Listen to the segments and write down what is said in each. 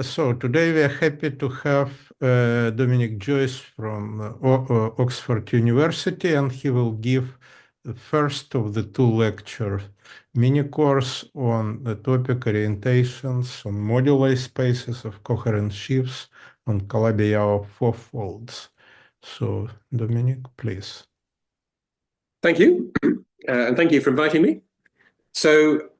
So today we are happy to have Dominic Joyce from Oxford University, and he will give the first of the two lectures, mini course on the topic orientations on moduli spaces of coherent sheaves on Calabi-Yau fourfolds. So Dominic, please. Thank you, and thank you for inviting me. So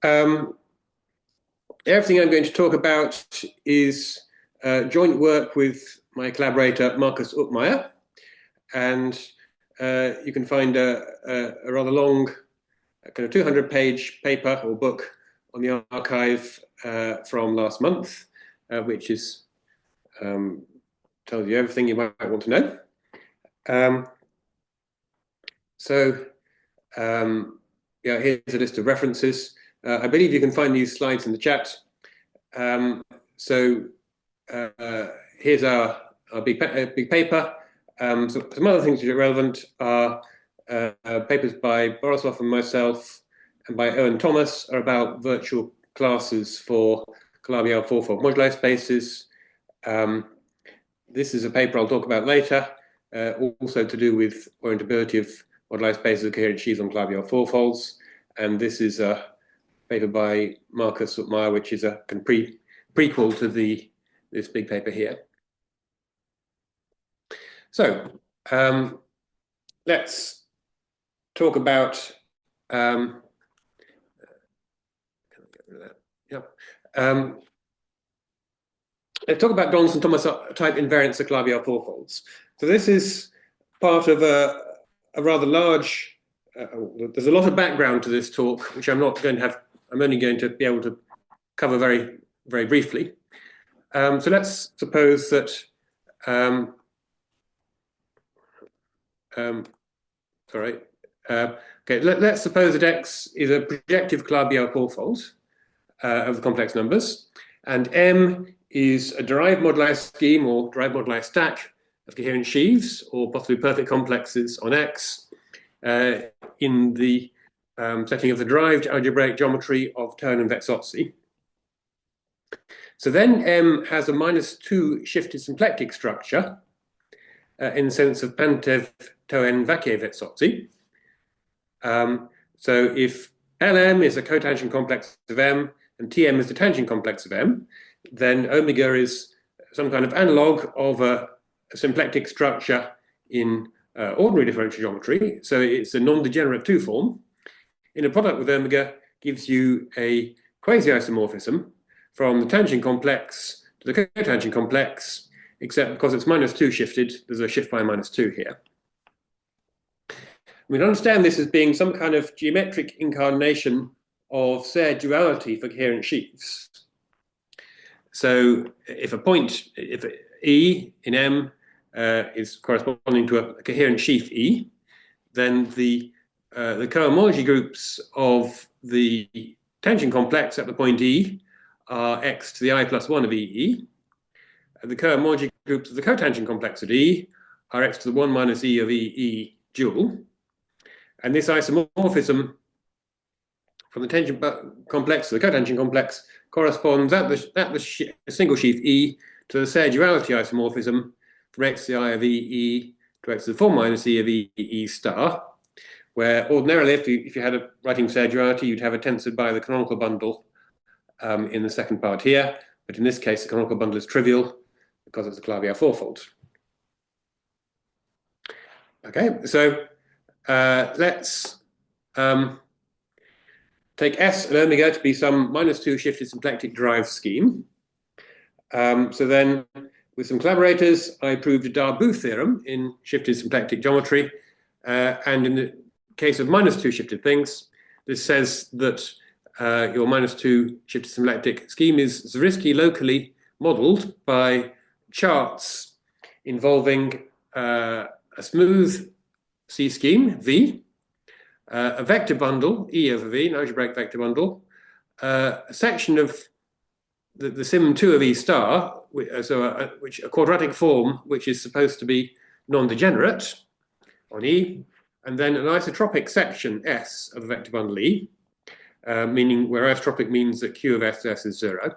everything I'm going to talk about is joint work with my collaborator, Markus Upmeier. And you can find a rather long, kind of 200-page paper or book on the archive from last month, which is tells you everything you might want to know. Yeah, here's a list of references. I believe you can find these slides in the chat. Here's our big paper. So some other things which are relevant are papers by Borisov and myself and by Owen Thomas are about virtual classes for Calabi-Yau fourfold moduli spaces. This is a paper I'll talk about later, also to do with orientability of moduli spaces of coherent sheaves on Calabi-Yau fourfolds. And this is a paper by Markus Upmeier, which is a prequel to this big paper here. So let's talk about let's talk about Donaldson-Thomas type invariants of Calabi-Yau fourfolds. So this is part of a rather large. There's a lot of background to this talk, which I'm not going to have. I'm only going to be able to cover very, very briefly. So let's suppose that. Let's suppose that X is a projective Calabi-Yau fourfold of the complex numbers, and M is a derived moduli scheme or derived moduli stack of coherent sheaves or possibly perfect complexes on X in the setting of the derived algebraic geometry of Tern and Vexozzi. So then M has a -2 shifted symplectic structure in the sense of Pantev Toen Vacquier Vexozzi. So if Lm is a cotangent complex of M and Tm is the tangent complex of M, then omega is some kind of analog of a symplectic structure in ordinary differential geometry. So it's a non-degenerate 2 form. In a product with omega gives you a quasi-isomorphism from the tangent complex to the cotangent complex, except because it's -2 shifted, there's a shift by -2 here. We can understand this as being some kind of geometric incarnation of Serre duality for coherent sheaves. So if E in M is corresponding to a coherent sheaf E, then the cohomology groups of the tangent complex at the point E are X to the I plus 1 of EE. And the cohomology groups of the cotangent complex at E are X to the 1 minus E of EE dual. And this isomorphism from the tangent complex to the cotangent complex corresponds at the single sheaf E to the Serre duality isomorphism from X to the I of EE to X to the 4 minus E of EE star, where ordinarily, if you had a writing Serre duality, you'd have a tensor by the canonical bundle in the second part here. But in this case, the canonical bundle is trivial because it's a Calabi-Yau fourfold. Okay, so let's take S and omega to be some -2 shifted symplectic derived scheme. So then, with some collaborators, I proved a Darboux theorem in shifted symplectic geometry. And in the case of -2 shifted things, this says that your -2 shifted symplectic scheme is Zariski locally modeled by charts involving a smooth C scheme, V, a vector bundle, E over V, an algebraic vector bundle, a section of the sim2 of E star, which a quadratic form which is supposed to be non-degenerate on E, and then an isotropic section S of the vector bundle E, meaning where isotropic means that Q of SS is 0.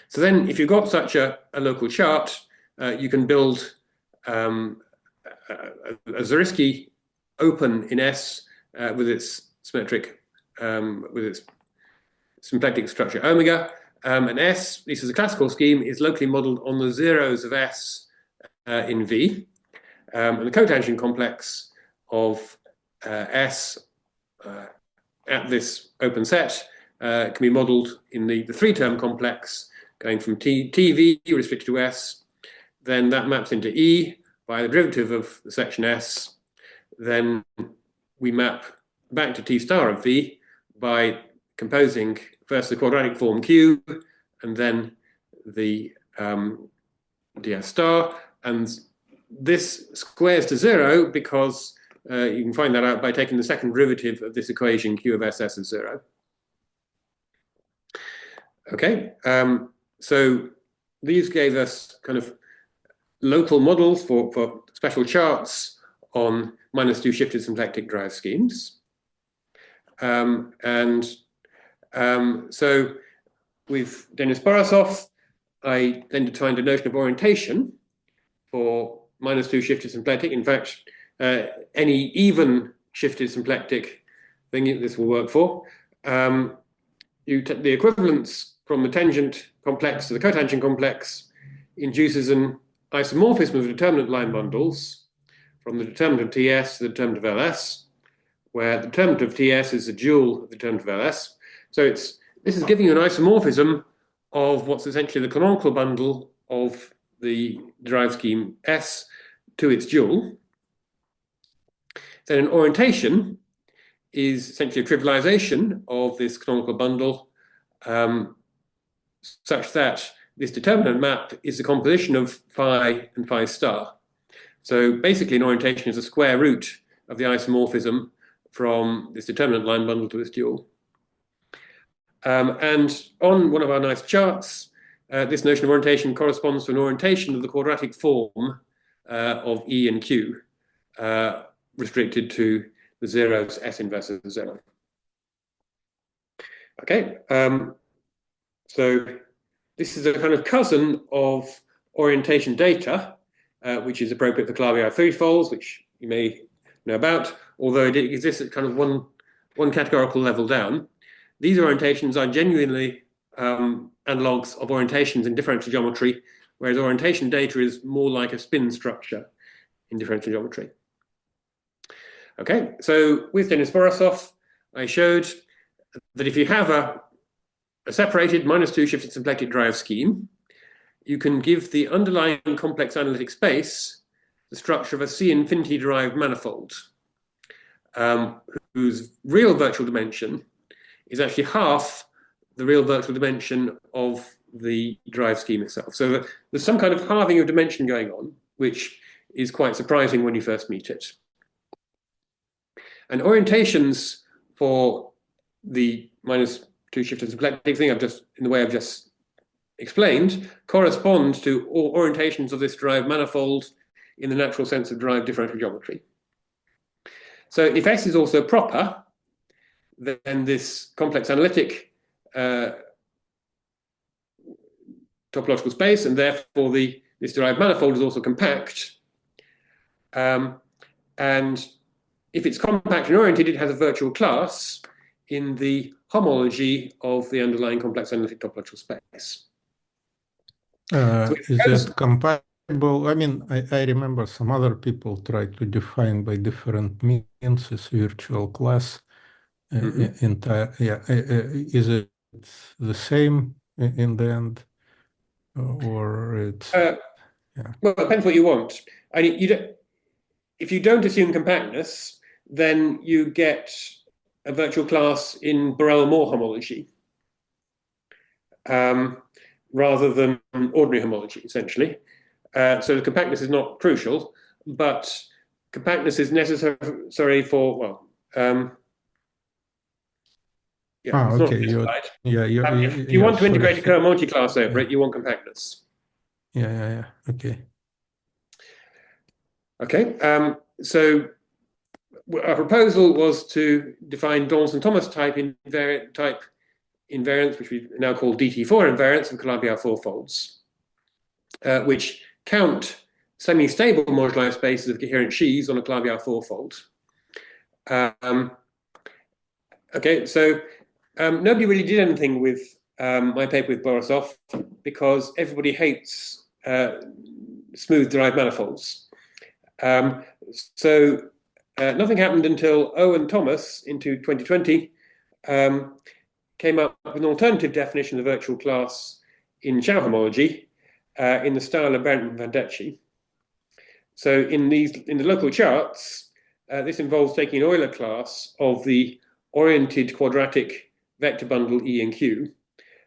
So then if you've got such a local chart, you can build a Zariski open in S with its symmetric, with its symplectic structure omega. And S, this is a classical scheme, is locally modeled on the zeros of S in V. And the cotangent complex of S at this open set can be modeled in the three-term complex going from TV restricted to S. Then that maps into E by the derivative of the section S. Then we map back to T star of V by composing first the quadratic form Q and then the ds star. And this squares to 0 because you can find that out by taking the second derivative of this equation Q of SS is 0. Okay, so these gave us kind of local models for special charts on -2 shifted symplectic derived schemes. So with Denis Borisov, I then defined a notion of orientation for -2 shifted symplectic. In fact, any even shifted symplectic thing this will work for. The equivalence from the tangent complex to the cotangent complex induces an isomorphism of determinant line bundles from the determinant of TS to the determinant of LS, where the determinant of TS is a dual of the determinant of LS. So this is giving you an isomorphism of what's essentially the canonical bundle of the derived scheme S to its dual. Then an orientation is essentially a trivialization of this canonical bundle such that this determinant map is the composition of phi and phi star. So basically an orientation is a square root of the isomorphism from this determinant line bundle to its dual. And on one of our nice charts, this notion of orientation corresponds to an orientation of the quadratic form of E and Q, restricted to the zeros S inverse of 0. Okay, so this is a kind of cousin of orientation data, which is appropriate for Calabi-Yau threefolds, which you may know about, although it exists at kind of one categorical level down. These orientations are genuinely analogues of orientations in differential geometry, whereas orientation data is more like a spin structure in differential geometry. Okay, so with Denis Borisov, I showed that if you have a separated -2 shifted symplectic derived scheme, you can give the underlying complex analytic space the structure of a C infinity derived manifold, whose real virtual dimension is actually half the real virtual dimension of the derived scheme itself. So there's some kind of halving of dimension going on, which is quite surprising when you first meet it. And orientations for the -2 shifted symplectic thing in the way I've just explained correspond to all orientations of this derived manifold in the natural sense of derived differential geometry. So if S is also proper, then this complex analytic topological space, and therefore this derived manifold is also compact. And if it's compact and oriented, it has a virtual class in the homology of the underlying complex analytic topological space. Is it compatible? I mean, I remember some other people tried to define by different means this virtual class. Is it the same in the end, or it's? Well, it depends what you want. If you don't assume compactness, then you get a virtual class in Borel-Moore homology, rather than ordinary homology, essentially. So the compactness is not crucial, but compactness is necessary for, well, okay. If you want to integrate a cohomology class over it, you want compactness. Okay. Okay, so our proposal was to define Donaldson-Thomas type invariant type invariants, which we now call DT4 invariants of Calabi-Yau fourfolds, which count semi-stable moduli spaces of coherent sheaves on a Calabi-Yau fourfold. Okay, so nobody really did anything with my paper with Borisov because everybody hates smooth derived manifolds. So nothing happened until Owen and Thomas into 2020 came up with an alternative definition of the virtual class in Cao-Homology in the style of Bernd and Vandecci. So in the local charts, this involves taking an Euler class of the oriented quadratic vector bundle E and Q,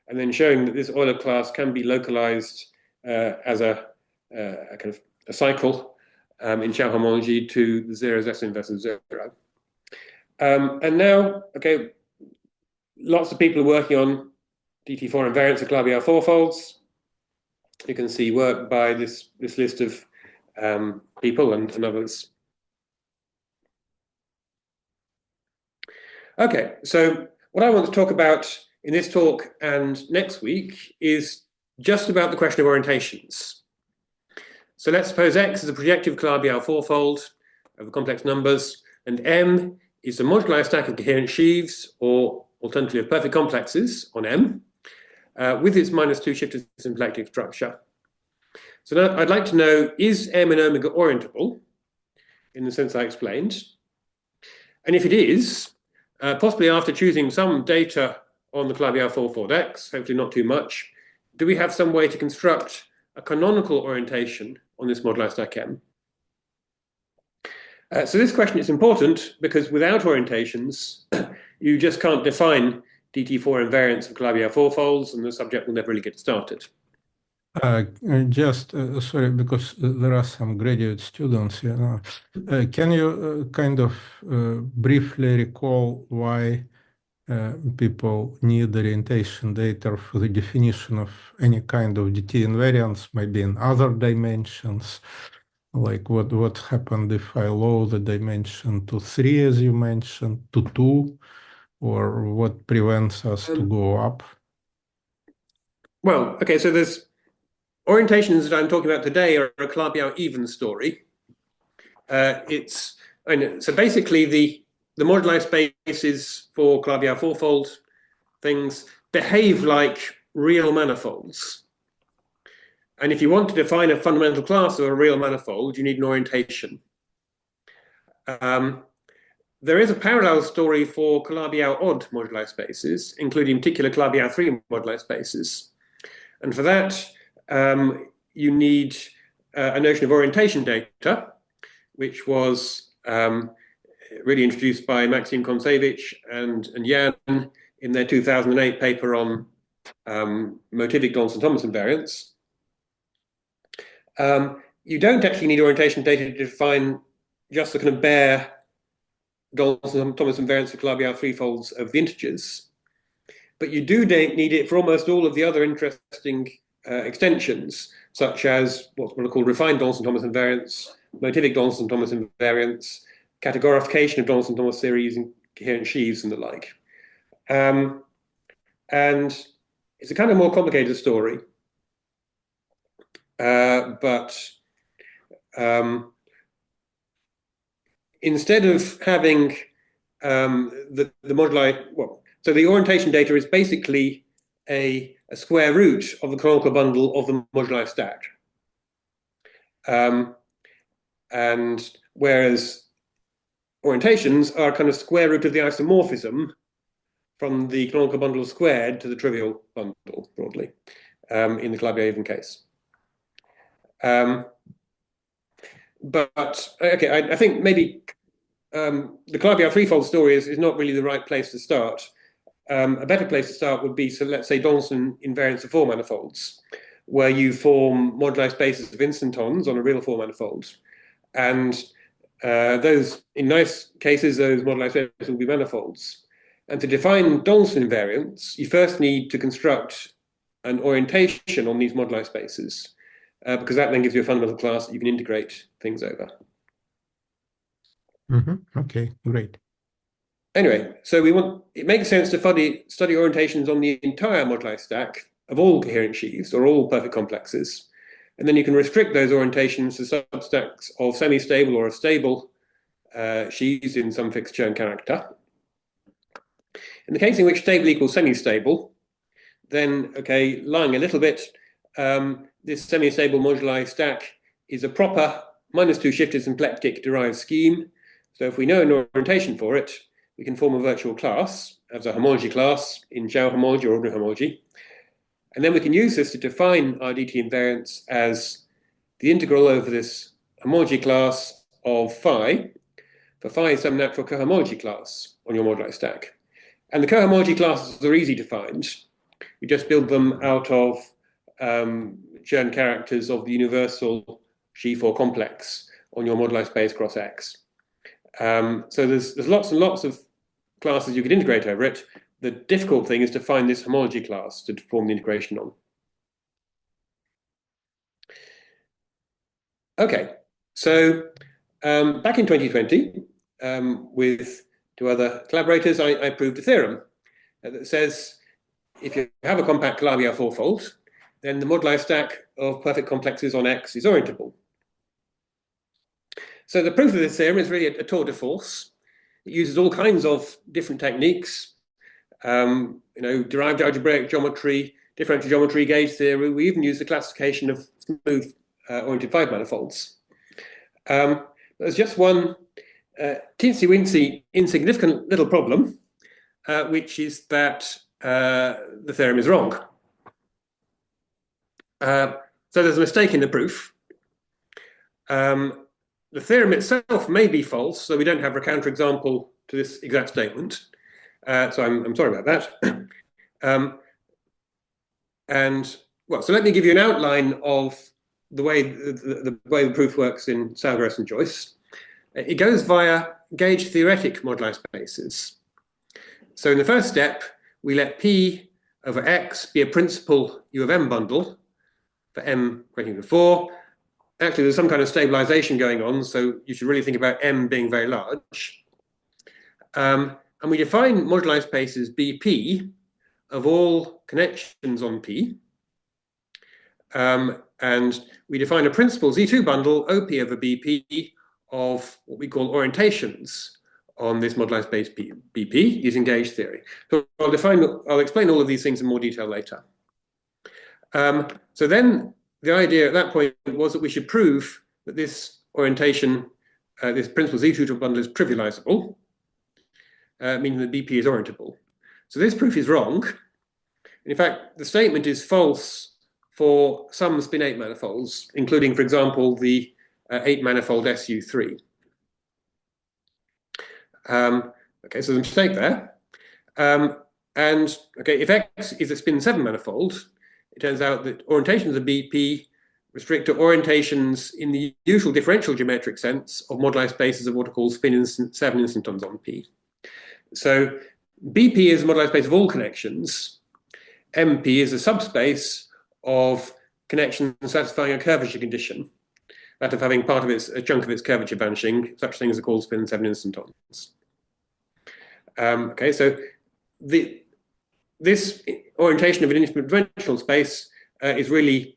and then showing that this Euler class can be localized as a kind of a cycle in Cao-Homology to the zeros S inverse of 0. And now, okay, lots of people are working on DT4 invariants of Calabi-Yau fourfolds. You can see work by this list of people and others. Okay, so what I want to talk about in this talk and next week is just about the question of orientations. So let's suppose X is a projective Calabi-Yau fourfold of complex numbers, and M is the moduli stack of coherent sheaves, or alternatively of perfect complexes on M, with its -2 shifted symplectic structure. So now I'd like to know, is M and omega orientable in the sense I explained? And if it is, possibly after choosing some data on the Calabi-Yau fourfold X, hopefully not too much, do we have some way to construct a canonical orientation on this moduli stack M? So this question is important because without orientations, you just can't define DT4 invariants of Calabi-Yau fourfolds, and the subject will never really get started. Sorry, because there are some graduate students here. Can you kind of briefly recall why people need orientation data for the definition of any kind of DT invariants, maybe in other dimensions? Like what happened if I lower the dimension to 3, as you mentioned, to 2, or what prevents us to go up? Well, okay, so there's orientations that I'm talking about today are a Calabi-Yau even story. So basically the moduli spaces for Calabi-Yau fourfold things behave like real manifolds. And if you want to define a fundamental class of a real manifold, you need an orientation. There is a parallel story for Calabi-Yau odd moduli spaces, including particular Calabi-Yau 3 moduli spaces. And for that, you need a notion of orientation data, which was really introduced by Maxim Kontsevich and Jan in their 2008 paper on motivic Donaldson-Thomas invariants. You don't actually need orientation data to define just the kind of bare Donaldson-Thomas invariants for Calabi-Yau threefolds of the integers, but you do need it for almost all of the other interesting extensions, such as what are called refined Donaldson-Thomas invariants, motivic Donaldson-Thomas invariants, categorification of Donaldson-Thomas series and coherent sheaves and the like. And it's a kind of more complicated story, but instead of having the moduli, so the orientation data is basically a square root of the canonical bundle of the moduli stack. And whereas orientations are kind of square root of the isomorphism from the canonical bundle squared to the trivial bundle, broadly, in the Calabi-Yau even case. But okay, I think maybe the Calabi-Yau threefold story is not really the right place to start. A better place to start would be, so let's say Donaldson invariants of four manifolds, where you form moduli spaces of instantons on a real four manifold. And those, in nice cases, those moduli spaces will be manifolds. And to define Donaldson invariants, you first need to construct an orientation on these moduli spaces, because that then gives you a fundamental class that you can integrate things over. Okay, great. Anyway, so it makes sense to study orientations on the entire moduli stack of all coherent sheaves or all perfect complexes. And then you can restrict those orientations to substacks of semistable or of stable sheaves in some fixed Chern character. In the case in which stable equals semistable, then, okay, lying a little bit, this semistable moduli stack is a proper -2 shifted symplectic derived scheme. So if we know an orientation for it, we can form a virtual class as a homology class in Cao homology or ordinary homology. And then we can use this to define our DT invariants as the integral over this homology class of phi, for phi is some natural cohomology class on your moduli stack. And the cohomology classes are easy to find. You just build them out of Chern characters of the universal sheaf or complex on your moduli space cross X. So there's lots and lots of classes you could integrate over it. The difficult thing is to find this homology class to form the integration on. Okay, so back in 2020, with two other collaborators, I proved a theorem that says if you have a compact Calabi-Yau fourfold, then the moduli stack of perfect complexes on X is orientable. So the proof of this theorem is really a tour de force. It uses all kinds of different techniques, derived algebraic geometry, differential geometry, gauge theory. We even use the classification of smooth oriented 5 manifolds. There's just one teensy-weensy, insignificant little problem, which is that the theorem is wrong. So there's a mistake in the proof. The theorem itself may be false, so we don't have a counterexample to this exact statement. So I'm sorry about that. So let me give you an outline of the way the proof works in Cao-Gross-Joyce. It goes via gauge theoretic moduli spaces. So in the first step, we let P over X be a principal U of M bundle for M greater than 4. Actually, there's some kind of stabilization going on, so you should really think about M being very large. And we define moduli spaces BP of all connections on P. And we define a principal Z2 bundle, OP over BP, of what we call orientations on this moduli space BP using gauge theory. So I'll explain all of these things in more detail later. So then the idea at that point was that we should prove that this orientation, this principal Z2 bundle is trivializable, meaning that BP is orientable. So this proof is wrong. And in fact, the statement is false for some spin 8 manifolds, including, for example, the 8 manifold SU3. Okay, so there's a mistake there. And okay, if X is a spin 7 manifold, it turns out that orientations of BP restrict to orientations in the usual differential geometric sense of moduli spaces of what are called spin 7 instantons on P. So BP is a moduli space of all connections. MP is a subspace of connections satisfying a curvature condition, that of having a chunk of its curvature vanishing. Such things are called spin 7 instantons. Okay, so this orientation of an infinite dimensional space is really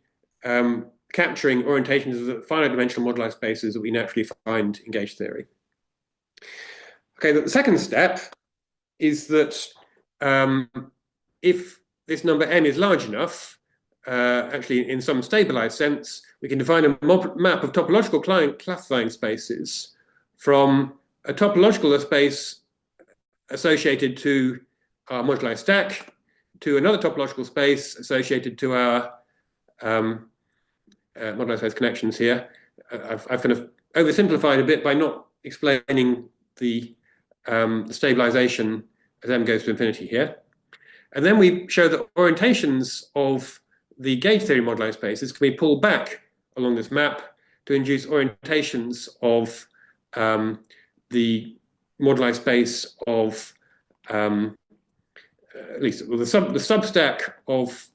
capturing orientations of the finite dimensional moduli spaces that we naturally find in gauge theory. Okay, the second step is that if this number m is large enough, actually in some stabilized sense, we can define a map of topological classifying spaces from a topological space associated to our moduli stack to another topological space associated to our moduli space connections here. I've kind of oversimplified a bit by not explaining the stabilization as m goes to infinity here. And then we show that orientations of the gauge theory moduli spaces can be pulled back along this map to induce orientations of the moduli space of at least the substack of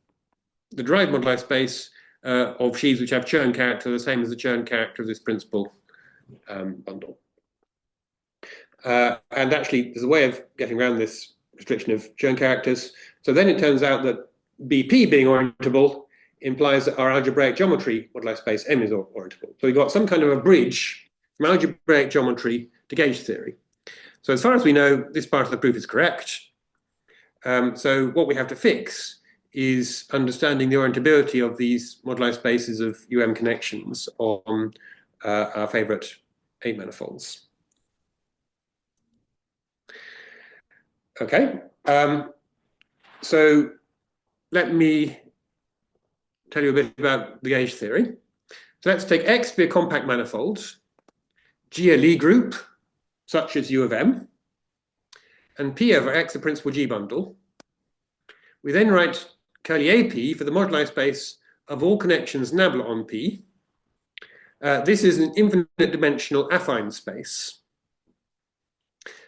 the derived moduli space of sheaves which have Chern character the same as the Chern character of this principal bundle. And actually, there's a way of getting around this restriction of Schoen characters. So then it turns out that BP being orientable implies that our algebraic geometry moduli space M is orientable. So we've got some kind of a bridge from algebraic geometry to gauge theory. So as far as we know, this part of the proof is correct. So what we have to fix is understanding the orientability of these moduli spaces of UM connections on our favorite 8 manifolds. Okay, so let me tell you a bit about the gauge theory. So let's take X to be a compact manifold, G a Lie group, such as U of M, and P over X a principal G bundle. We then write curly AP for the moduli space of all connections nabla on P. This is an infinite dimensional affine space.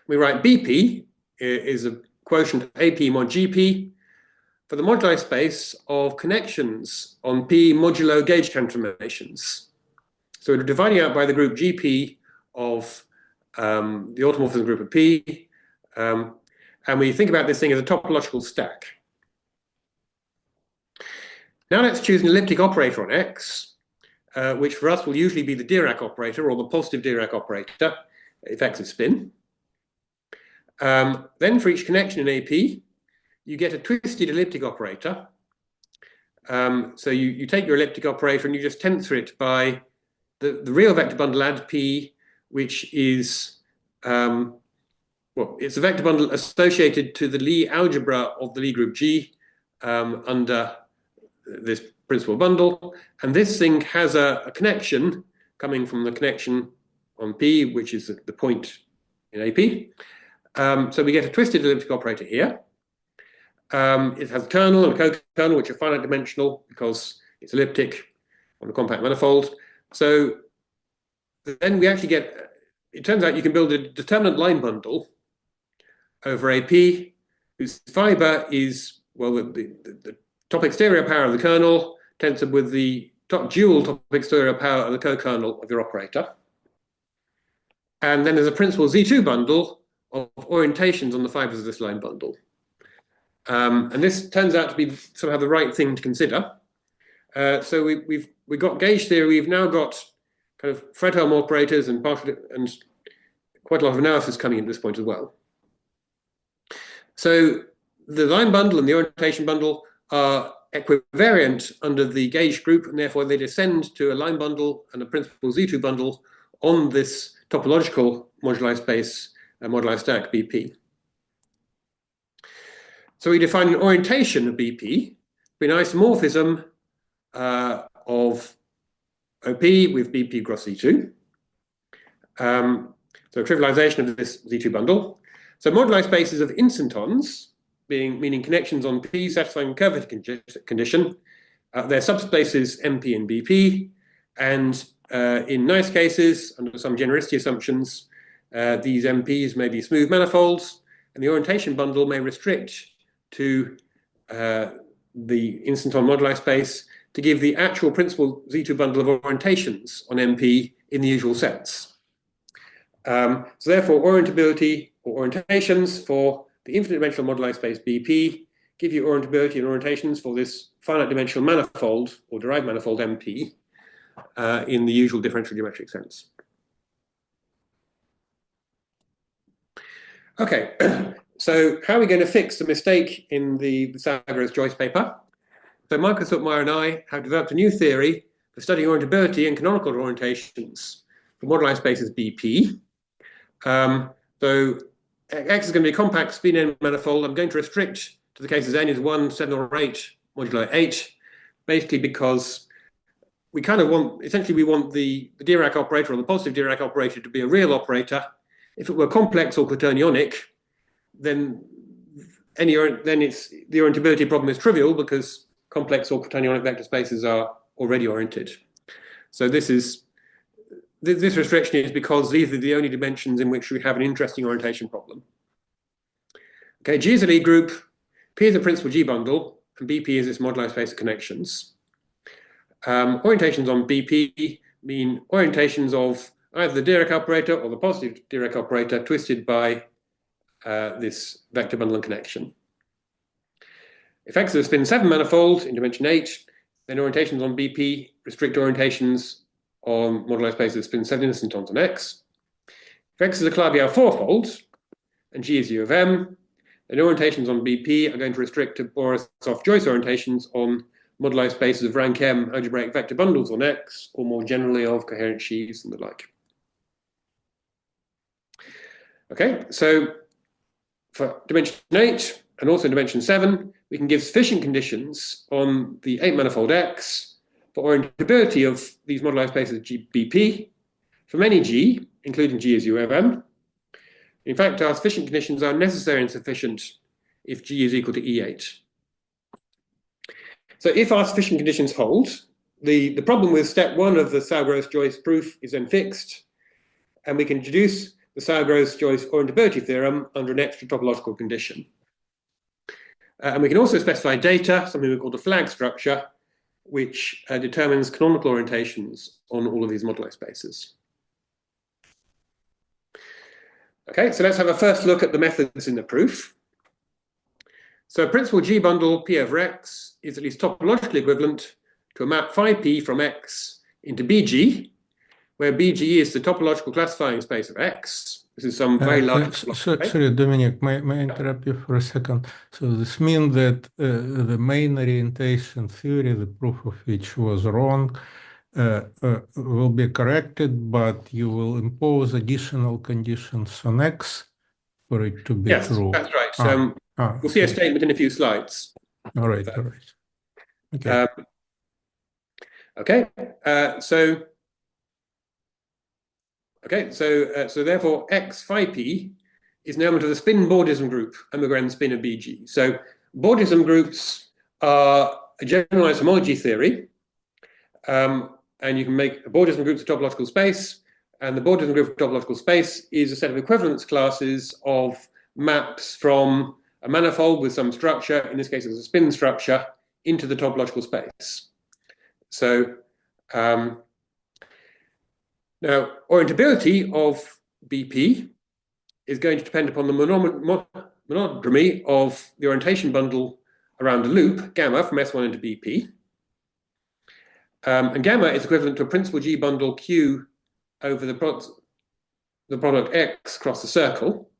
We write BP is a quotient of AP mod GP for the moduli space of connections on P modulo gauge transformations. So we're dividing out by the group GP of the automorphism group of P, and we think about this thing as a topological stack. Now let's choose an elliptic operator on X, which for us will usually be the Dirac operator or the positive Dirac operator if X is spin. Then for each connection in AP, you get a twisted elliptic operator. So you take your elliptic operator and you just tensor it by the real vector bundle add P, which is, well, it's a vector bundle associated to the Lie algebra of the Lie group G under this principal bundle. And this thing has a connection coming from the connection on P, which is the point in AP. So we get a twisted elliptic operator here. It has a kernel and a co-kernel, which are finite dimensional because it's elliptic on a compact manifold. So then we actually get, it turns out you can build a determinant line bundle over AP, whose fiber is, well, the top exterior power of the kernel tensored with the dual top exterior power of the co-kernel of your operator. And then there's a principal Z2 bundle of orientations on the fibers of this line bundle. And this turns out to be somehow the right thing to consider. So we've got gauge theory. We've now got kind of Fredholm operators and quite a lot of analysis coming in at this point as well. So the line bundle and the orientation bundle are equivariant under the gauge group, and therefore they descend to a line bundle and a principal Z2 bundle on this topological moduli space, moduli stack BP. So we define an orientation of BP, an isomorphism of OP with BP cross Z2. So trivialization of this Z2 bundle. So moduli spaces of instantons, meaning connections on P satisfying curvature condition, they're subspaces MP and BP, and in nice cases, under some genericity assumptions, these MPs may be smooth manifolds, and the orientation bundle may restrict to the instanton moduli space to give the actual principal Z2 bundle of orientations on MP in the usual sense. So therefore, orientability or orientations for the infinite dimensional moduli space BP give you orientability and orientations for this finite dimensional manifold or derived manifold MP in the usual differential geometric sense. Okay, so how are we going to fix the mistake in the Cao-Gross-Joyce paper? So Markus Upmeier and I have developed a new theory for studying orientability and canonical orientations for moduli spaces BP. So X is going to be a compact spin n manifold. I'm going to restrict to the cases n is 1, 7, or 8, modulo 8, basically because we kind of want, essentially we want the Dirac operator or the positive Dirac operator to be a real operator. If it were complex or quaternionic, then it's the orientability problem is trivial because complex or quaternionic vector spaces are already oriented. So this restriction is because these are the only dimensions in which we have an interesting orientation problem. Okay, G is a Lie group, P is a principal G bundle, and BP is its moduli space of connections. Orientations on BP mean orientations of either the Dirac operator or the positive Dirac operator twisted by this vector bundle and connection. If X is a spin 7 manifold in dimension 8, then orientations on BP restrict orientations on moduli spaces of spin 7 instantons on X. If X is a Calabi-Yau 4-fold and G is U of M, then orientations on BP are going to restrict to Borisov-Joyce orientations on moduli spaces of rank M algebraic vector bundles on X, or more generally of coherent sheaves and the like. Okay, so for dimension 8 and also dimension 7, we can give sufficient conditions on the 8-manifold X for orientability of these moduli spaces BP from any G, including G as U of M. In fact, our sufficient conditions are necessary and sufficient if G is equal to E8. So if our sufficient conditions hold, the problem with step 1 of the Cao-Gross-Joyce proof is then fixed, and we can deduce the Cao-Gross-Joyce orientability theorem under an extra topological condition. And we can also specify data, something we call the flag structure, which determines canonical orientations on all of these moduli spaces. Okay, so let's have a first look at the methods in the proof. So a principal G bundle P over X is at least topologically equivalent to a map phi P from X into BG, where BG is the topological classifying space of X. This is some very large... Sorry, Dominic, may I interrupt you for a second? So this means that the main orientation theory, the proof of which was wrong, will be corrected, but you will impose additional conditions on X for it to be true. Yes, that's right. We'll see a statement in a few slides. All right, all right. Okay. So therefore X phi P is an element of the spin bordism group, omega n spin of BG. So bordism groups are a generalized homology theory, and you can make a bordism group a topological space, and the bordism group of topological space is a set of equivalence classes of maps from a manifold with some structure, in this case it's a spin structure, into the topological space. So now orientability of BP is going to depend upon the monodromy of the orientation bundle around a loop, gamma, from S1 into BP. And gamma is equivalent to a principal G bundle Q over the product X across the circle.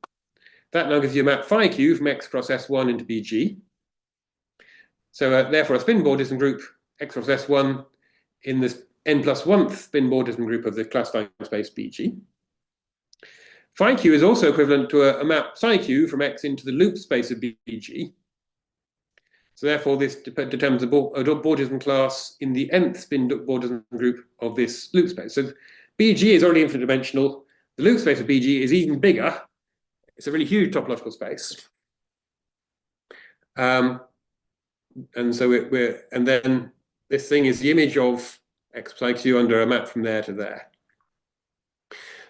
That now gives you a map phi Q from X cross S1 into BG. So therefore a spin bordism group X cross S1 in this n+1th spin bordism group of the classifying space BG. Phi Q is also equivalent to a map psi Q from X into the loop space of BG. So therefore, this determines a bordism class in the nth spin bordism group of this loop space. So BG is already infinite dimensional. The loop space of BG is even bigger. It's a really huge topological space. And so and then this thing is the image of X psi Q under a map from there to there.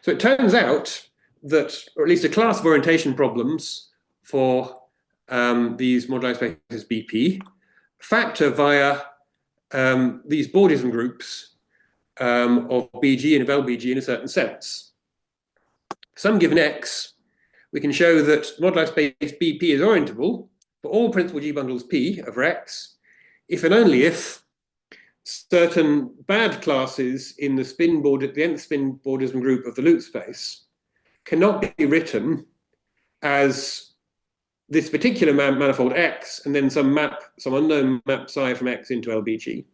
So it turns out that, or at least a class of orientation problems for these moduli spaces BP factor via these bordism groups of BG and of LBG in a certain sense. Some given X, we can show that moduli space BP is orientable for all principal G bundles P over X, if and only if certain bad classes in the nth spin bordism group of the loop space cannot be written as this particular manifold X and then some unknown map psi from X into LBG. And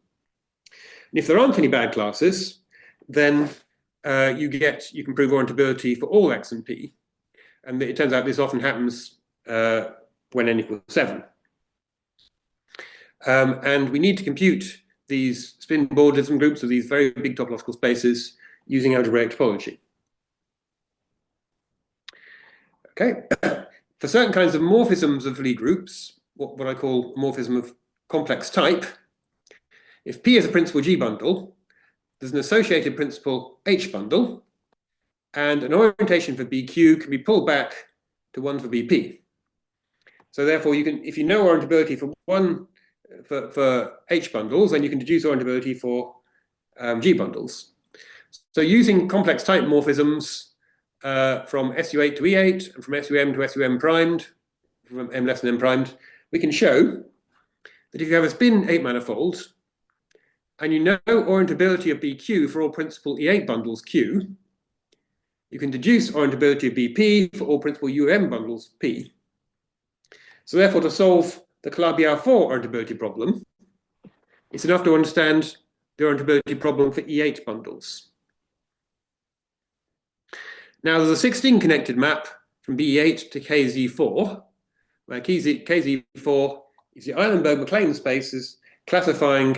if there aren't any bad classes, then you can prove orientability for all X and P. And it turns out this often happens when n equals 7. And we need to compute these spin bordism groups of these very big topological spaces using algebraic topology. Okay. For certain kinds of morphisms of Lie groups, what I call morphism of complex type, if P is a principal G bundle, there's an associated principal H bundle, and an orientation for BQ can be pulled back to 1 for BP. So therefore, you can, if you know orientability for H bundles, then you can deduce orientability for G bundles. So using complex type morphisms from SU8 to E8 and from SUM to SUM primed, from M less than M primed, we can show that if you have a spin 8 manifold and you know orientability of BQ for all principal E8 bundles Q, you can deduce orientability of BP for all principal UM bundles P. So therefore, to solve the Calabi-Yau 4 orientability problem, it's enough to understand the orientability problem for E8 bundles. Now, there's a 16 connected map from BE8 to KZ4, where KZ4 is the Eilenberg-MacLane spaces classifying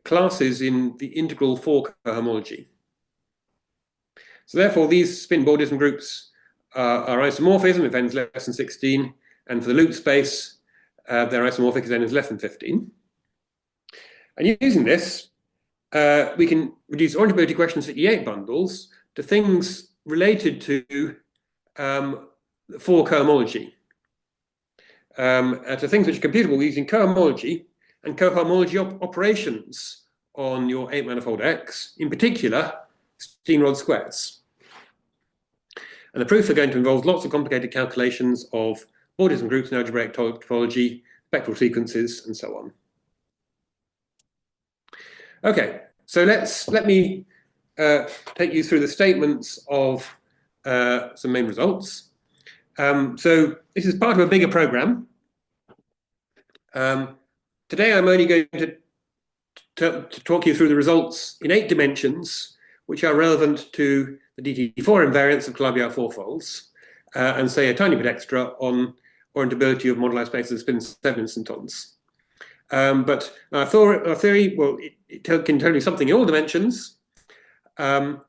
classes in the integral 4 cohomology. So therefore, these spin bordism groups are isomorphism if n is less than 16, and for the loop space, they're isomorphic as n is less than 15. And using this, we can reduce orientability questions for E8 bundles to things related to 4 cohomology, to things which are computable using cohomology and cohomology operations on your 8 manifold X, in particular, Steenrod squares. And the proofs are going to involve lots of complicated calculations of bordism groups in algebraic topology, spectral sequences, and so on. Okay, so let me take you through the statements of some main results. So this is part of a bigger program. Today I'm only going to talk you through the results in 8 dimensions, which are relevant to the DT4 invariants of Calabi-Yau 4-folds, and say a tiny bit extra on orientability of moduli spaces of spin 7 instantons. But our theory, well, it can tell you something in all dimensions. And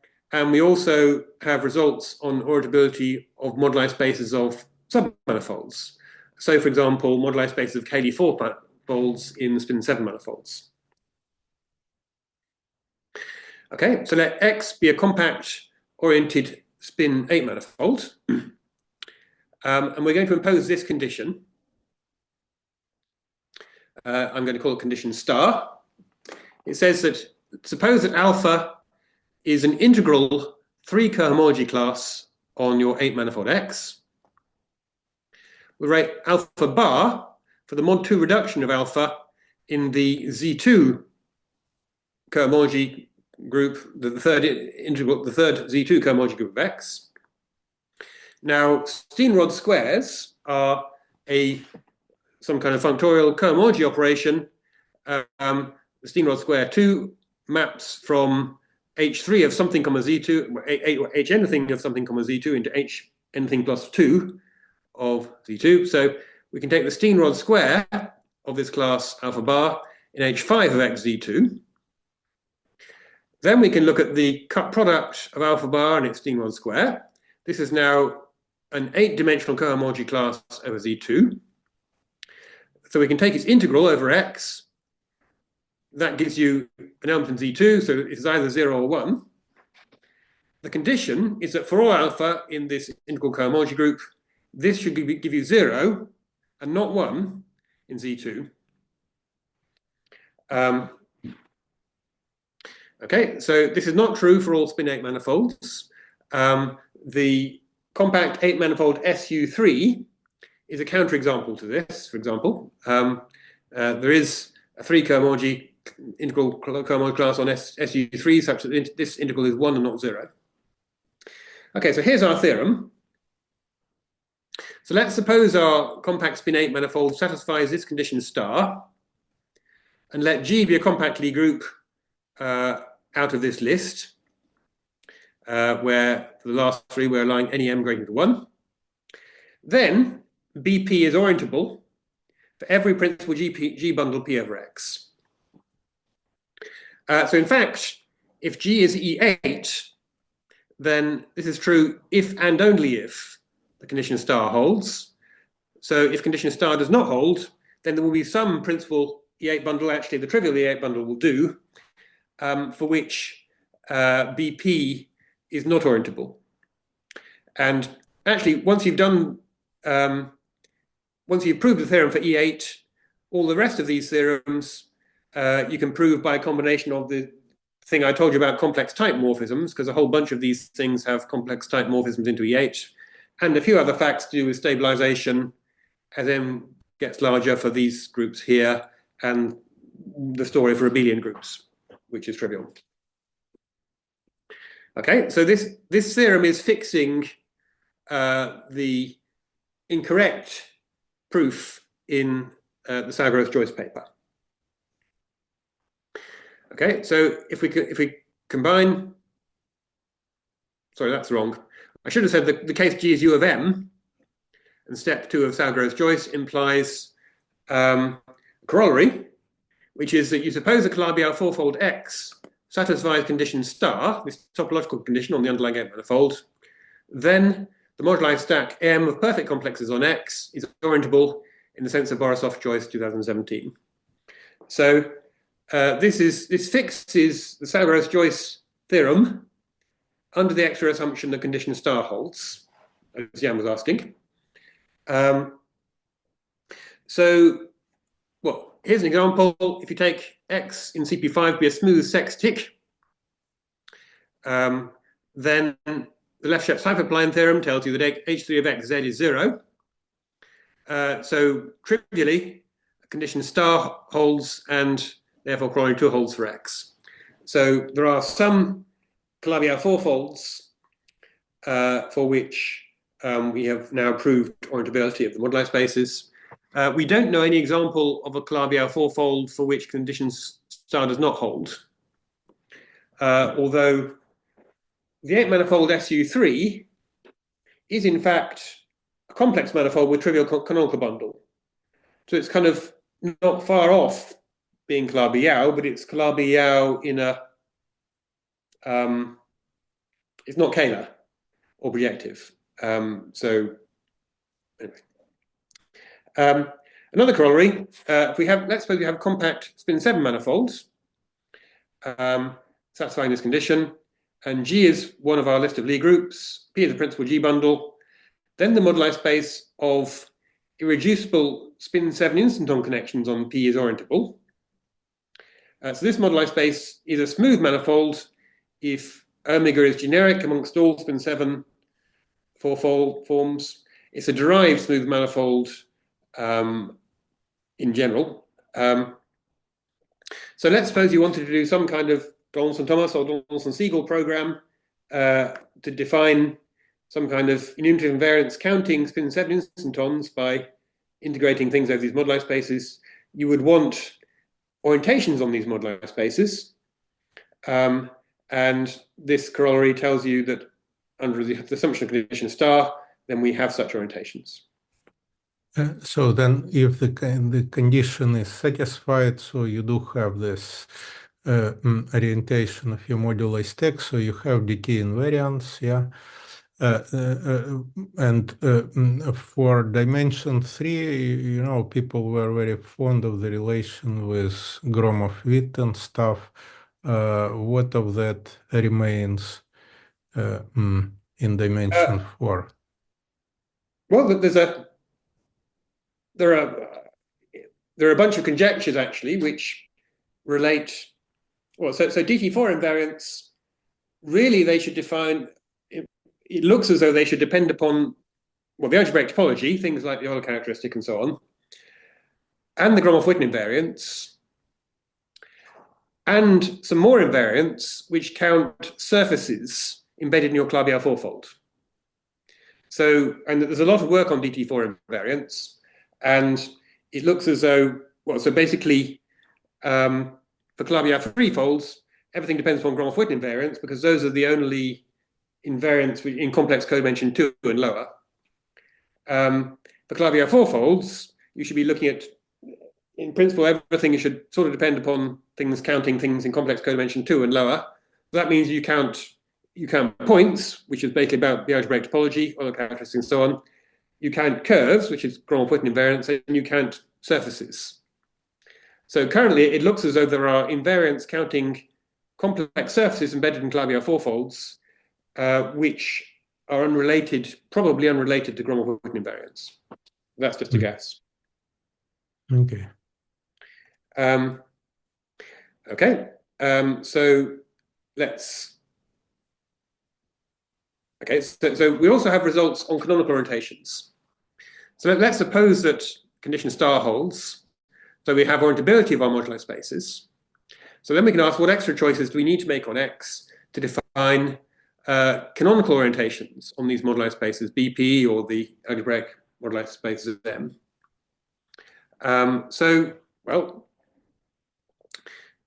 we also have results on orientability of moduli spaces of submanifolds. So, for example, moduli spaces of Cayley-4 folds in the spin 7 manifolds. Okay, so let X be a compact oriented spin 8 manifold. And we're going to impose this condition. I'm going to call it condition star. It says that suppose that alpha is an integral 3 cohomology class on your 8 manifold X. We write alpha bar for the mod 2 reduction of alpha in the Z2 cohomology group, the third Z2 cohomology group of X. Now, Steenrod squares are some kind of functorial cohomology operation. The Steenrod square 2 maps from H3 of something comma Z2, or H anything of something comma Z2 into H anything plus 2 of Z2. So we can take the Steenrod square of this class alpha bar in H5 of X Z2. Then we can look at the cut product of alpha bar and its Steenrod square. This is now an 8-dimensional cohomology class over Z2. So we can take its integral over X. That gives you an element in Z2, so it's either 0 or 1. The condition is that for all alpha in this integral cohomology group, this should give you 0 and not 1 in Z2. Okay, so this is not true for all spin 8 manifolds. The compact 8 manifold SU3 is a counterexample to this, for example. There is a 3 cohomology integral cohomology class on SU3 such that this integral is 1 and not 0. Okay, so here's our theorem. So let's suppose our compact spin 8 manifold satisfies this condition star, and let G be a compact Lie group out of this list, where for the last 3 we're allowing any m greater than 1. Then BP is orientable for every principal G bundle P over X. So in fact, if G is E8, then this is true if and only if the condition star holds. So if condition star does not hold, then there will be some principal E8 bundle, actually the trivial E8 bundle will do, for which BP is not orientable. And actually, once you've proved the theorem for E8, all the rest of these theorems you can prove by a combination of the thing I told you about complex type morphisms, because a whole bunch of these things have complex type morphisms into EH, and a few other facts to do with stabilization as M gets larger for these groups here, and the story for abelian groups, which is trivial. Okay, so this theorem is fixing the incorrect proof in the Cao-Gross-Joyce paper. Okay, so if we combine, sorry, that's wrong. I should have said the case G is U of M, and step 2 of Cao-Gross-Joyce implies corollary, which is that you suppose a Calabi-Yau fourfold X satisfies condition star, this topological condition on the underlying n-manifold, then the moduli stack M of perfect complexes on X is orientable in the sense of Borisov-Joyce 2017. So this fixes the Cao-Gross-Joyce theorem under the extra assumption that condition star holds, as Jan was asking. So, well, here's an example. If you take X in CP5 be a smooth sextic, then the Lefschetz hyperplane theorem tells you that H3 of XZ is 0. So trivially, condition star holds, and therefore corollary 2 holds for X. So there are some Calabi-Yau fourfolds for which we have now proved orientability of the moduli spaces. We don't know any example of a Calabi-Yau fourfold for which condition star does not hold. Although the 8-manifold SU3 is in fact a complex manifold with trivial canonical bundle. So it's kind of not far off being Calabi-Yau, but it's Calabi-Yau in a, it's not Kähler or projective. So anyway. Another corollary, if we have, let's suppose we have compact spin 7 manifolds satisfying this condition, and G is one of our list of Lie groups, P is a principal G bundle, then the moduli space of irreducible spin 7 instanton connections on P is orientable. So this moduli space is a smooth manifold if omega is generic amongst all spin 7 fourfold forms. It's a derived smooth manifold in general. So let's suppose you wanted to do some kind of Donaldson-Thomas or Donaldson-Siegel program to define some kind of unity invariance counting spin 7 instantons by integrating things over these moduli spaces. You would want orientations on these moduli spaces. And this corollary tells you that under the assumption of condition star, then we have such orientations. So then if the condition is satisfied, so you do have this orientation of your moduli stack, so you have DT invariants, yeah. And for dimension 3, you know, people were very fond of the relation with Gromov-Witt and stuff. What of that remains in dimension 4? Well, there are a bunch of conjectures actually which relate. Well, so DT4 invariants, really they should define. It looks as though they should depend upon, well, the algebraic topology, things like the Euler characteristic and so on, and the Gromov-Witt invariants, and some more invariants which count surfaces embedded in your Calabi-Yau fourfold. So, and there's a lot of work on DT4 invariants, and it looks as though, well, so basically, for Calabi-Yau threefolds, everything depends upon Gromov-Witt invariants because those are the only invariants in complex codimension 2 and lower. For Calabi-Yau fourfolds, you should be looking at, in principle, everything should sort of depend upon things counting things in complex codimension 2 and lower. That means you count points, which is basically about the algebraic topology, Euler characteristics, and so on. You count curves, which is Gromov-Witt invariants, and you count surfaces. So currently, it looks as though there are invariants counting complex surfaces embedded in Calabi-Yau fourfolds, which are unrelated, probably unrelated to Gromov-Witt invariants. That's just a guess. Okay. Okay. So so we also have results on canonical orientations. So let's suppose that condition star holds. So we have orientability of our modulo spaces. So then we can ask, what extra choices do we need to make on X to define canonical orientations on these moduli spaces, BP or the algebraic moduli spaces of M?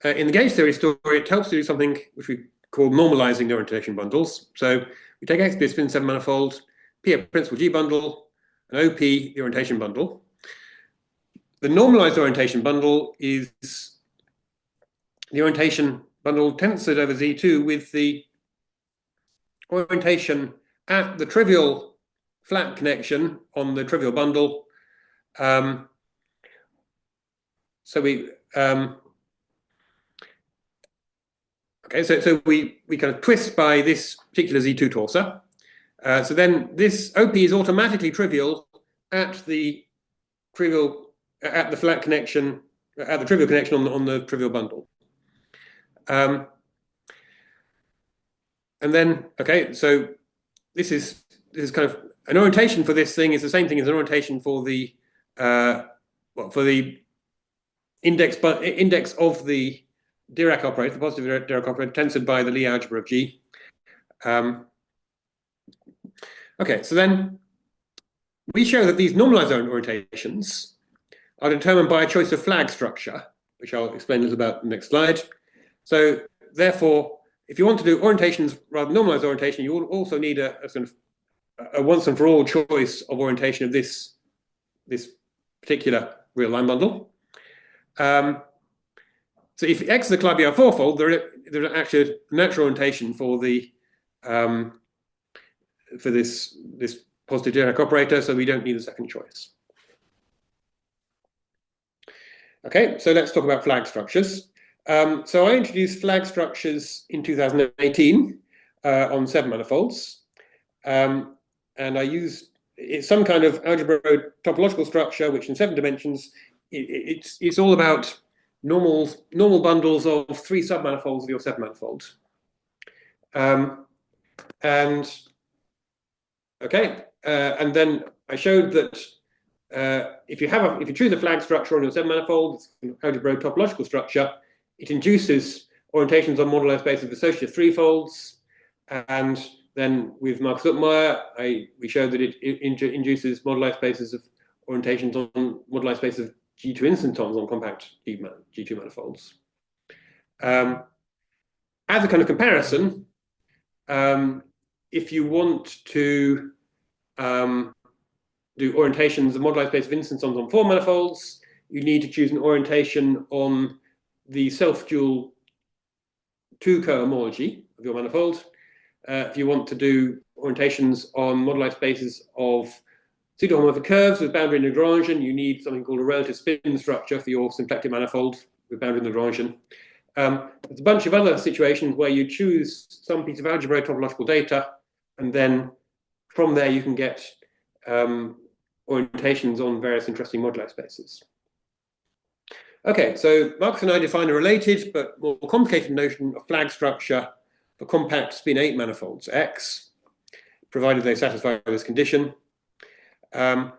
In the gauge theory story, it helps to do something which we call normalizing the orientation bundles. So we take X be a spin 7 manifold, P a principal G bundle, and OP the orientation bundle. The normalized orientation bundle is the orientation bundle tensored over Z2 with the orientation at the trivial flat connection on the trivial bundle. So we kind of twist by this particular Z2 torsor. So then this OP is automatically trivial at the flat connection, at the trivial connection on the trivial bundle. And then, so this is kind of an orientation for this thing is the same thing as an orientation for the index of the Dirac operator, the positive Dirac operator, tensored by the Lie algebra of G. So then we show that these normalized orientations are determined by a choice of flag structure, which I'll explain a little about in the next slide. So therefore, if you want to do orientations rather than normalized orientation, you will also need a sort of a once and for all choice of orientation of this particular real line bundle. So if X is a Calabi-Yau fourfold, there's actually a natural orientation for the for this positive Dirac operator, so we don't need a second choice. So let's talk about flag structures. So I introduced flag structures in 2018 on 7 manifolds, and I used some kind of algebraic topological structure, which in 7 dimensions, it's all about normal bundles of 3 submanifolds of your 7 manifolds. And then I showed that if you choose a flag structure on your 7 manifold, it's an algebraic topological structure, it induces orientations on modular spaces of associative threefolds, and then with Markus Upmeier, we showed that it induces moduli spaces of orientations on moduli spaces of G2 instantons on compact G2 manifolds. As a kind of comparison, if you want to do orientations of moduli space of instantons on 4 manifolds, you need to choose an orientation on the self-dual 2 cohomology of your manifold. If you want to do orientations on moduli spaces of pseudo-homomorphic curves with boundary Lagrangian, you need something called a relative spin structure for your symplectic manifold with boundary Lagrangian. There's a bunch of other situations where you choose some piece of algebraic topological data, and then from there you can get orientations on various interesting moduli spaces. So Markus and I define a related but more complicated notion of flag structure for compact spin 8 manifolds X, provided they satisfy this condition. Our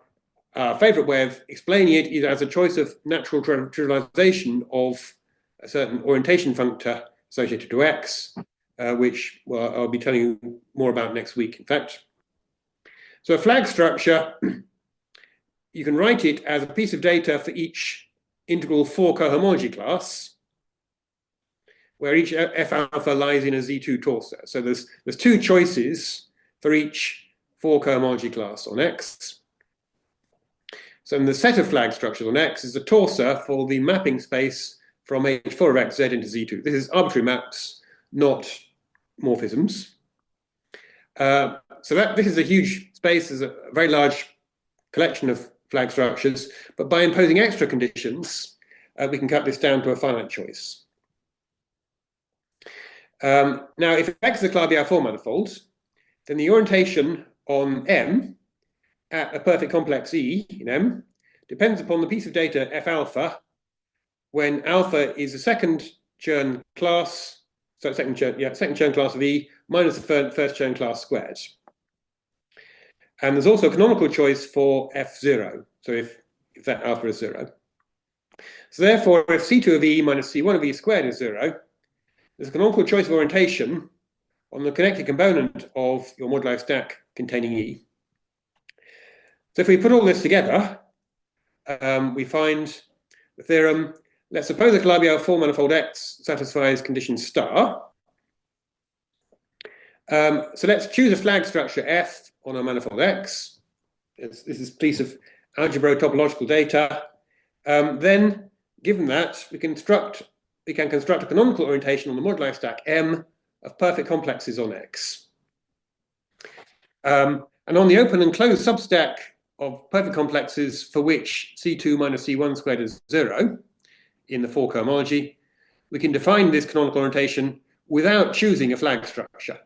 favorite way of explaining it is as a choice of natural trivialization of a certain orientation functor associated to X, which I'll be telling you more about next week, in fact. So a flag structure, you can write it as a piece of data for each integral 4 cohomology class, where each F alpha lies in a Z2 torsor. So there's 2 choices for each 4 cohomology class on X. So in the set of flag structures on X is the torsor for the mapping space from H4 of X Z into Z2. This is arbitrary maps, not morphisms. So this is a huge space. There's a very large collection of flag structures, but by imposing extra conditions, we can cut this down to a finite choice. Now, if X is a Calabi-Yau 4 manifold, then the orientation on M at a perfect complex E in M depends upon the piece of data F alpha when alpha is a second Chern class so second Chern class of E minus the first Chern class squared. And there's also a canonical choice for F0, so if that alpha is 0. So therefore, if C2 of E minus C1 of E squared is 0, there's a canonical choice of orientation on the connected component of your moduli stack containing E. So if we put all this together, we find the theorem. Let's suppose a Calabi-Yau 4 manifold X satisfies condition star. So let's choose a flag structure F on our manifold X. This is a piece of Algebraic topological data. Then, given that, we can construct a canonical orientation on the moduli stack M of perfect complexes on X. And on the open and closed substack of perfect complexes for which C2 minus C1 squared is 0 in the 4 cohomology, we can define this canonical orientation without choosing a flag structure.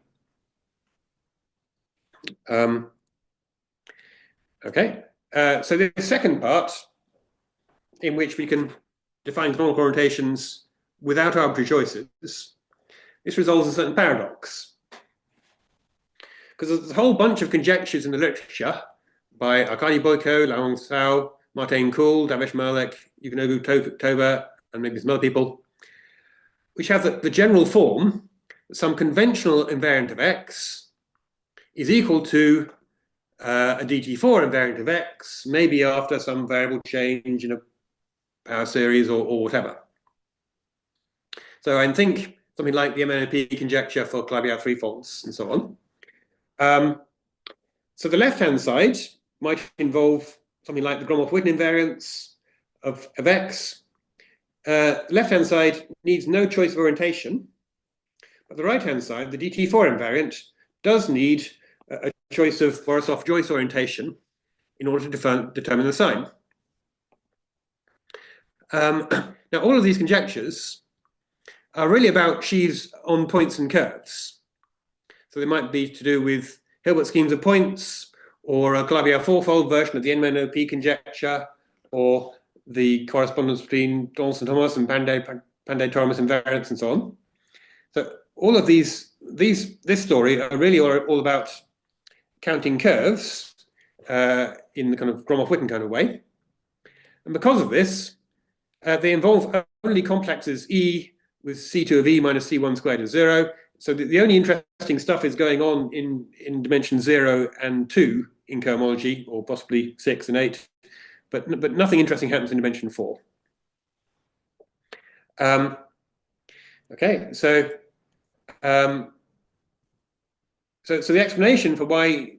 Okay, so the second part, in which we can define canonical orientations without arbitrary choices, this resolves a certain paradox. Because there's a whole bunch of conjectures in the literature by Arkady Boyko, Laurent Sau, Martin Kuhl, Davesh Malek, Yukinobu Toba, and maybe some other people, which have the general form that some conventional invariant of X is equal to a DT4 invariant of X, maybe after some variable change in a power series or whatever. So I think something like the MNOP conjecture for Calabi-Yau threefolds and so on. So the left-hand side might involve something like the Gromov-Witten invariants of X. Left-hand side needs no choice of orientation, but the right-hand side, the DT4 invariant, does need a choice of Borisov-Joyce orientation in order to determine the sign. Now, all of these conjectures are really about sheaves on points and curves. So they might be to do with Hilbert schemes of points, or a Calabi-Yau fourfold version of the n-manifold conjecture, or the correspondence between Donaldson-Thomas and Panday-Tormes invariants, and so on. So all of this story are really all about counting curves in the kind of Gromov-Witten kind of way. And because of this, they involve only complexes E with C2 of E minus C1 squared is 0. So the only interesting stuff is going on in dimension 0 and 2 in cohomology, or possibly 6 and 8, but nothing interesting happens in dimension 4. Okay, so the explanation for why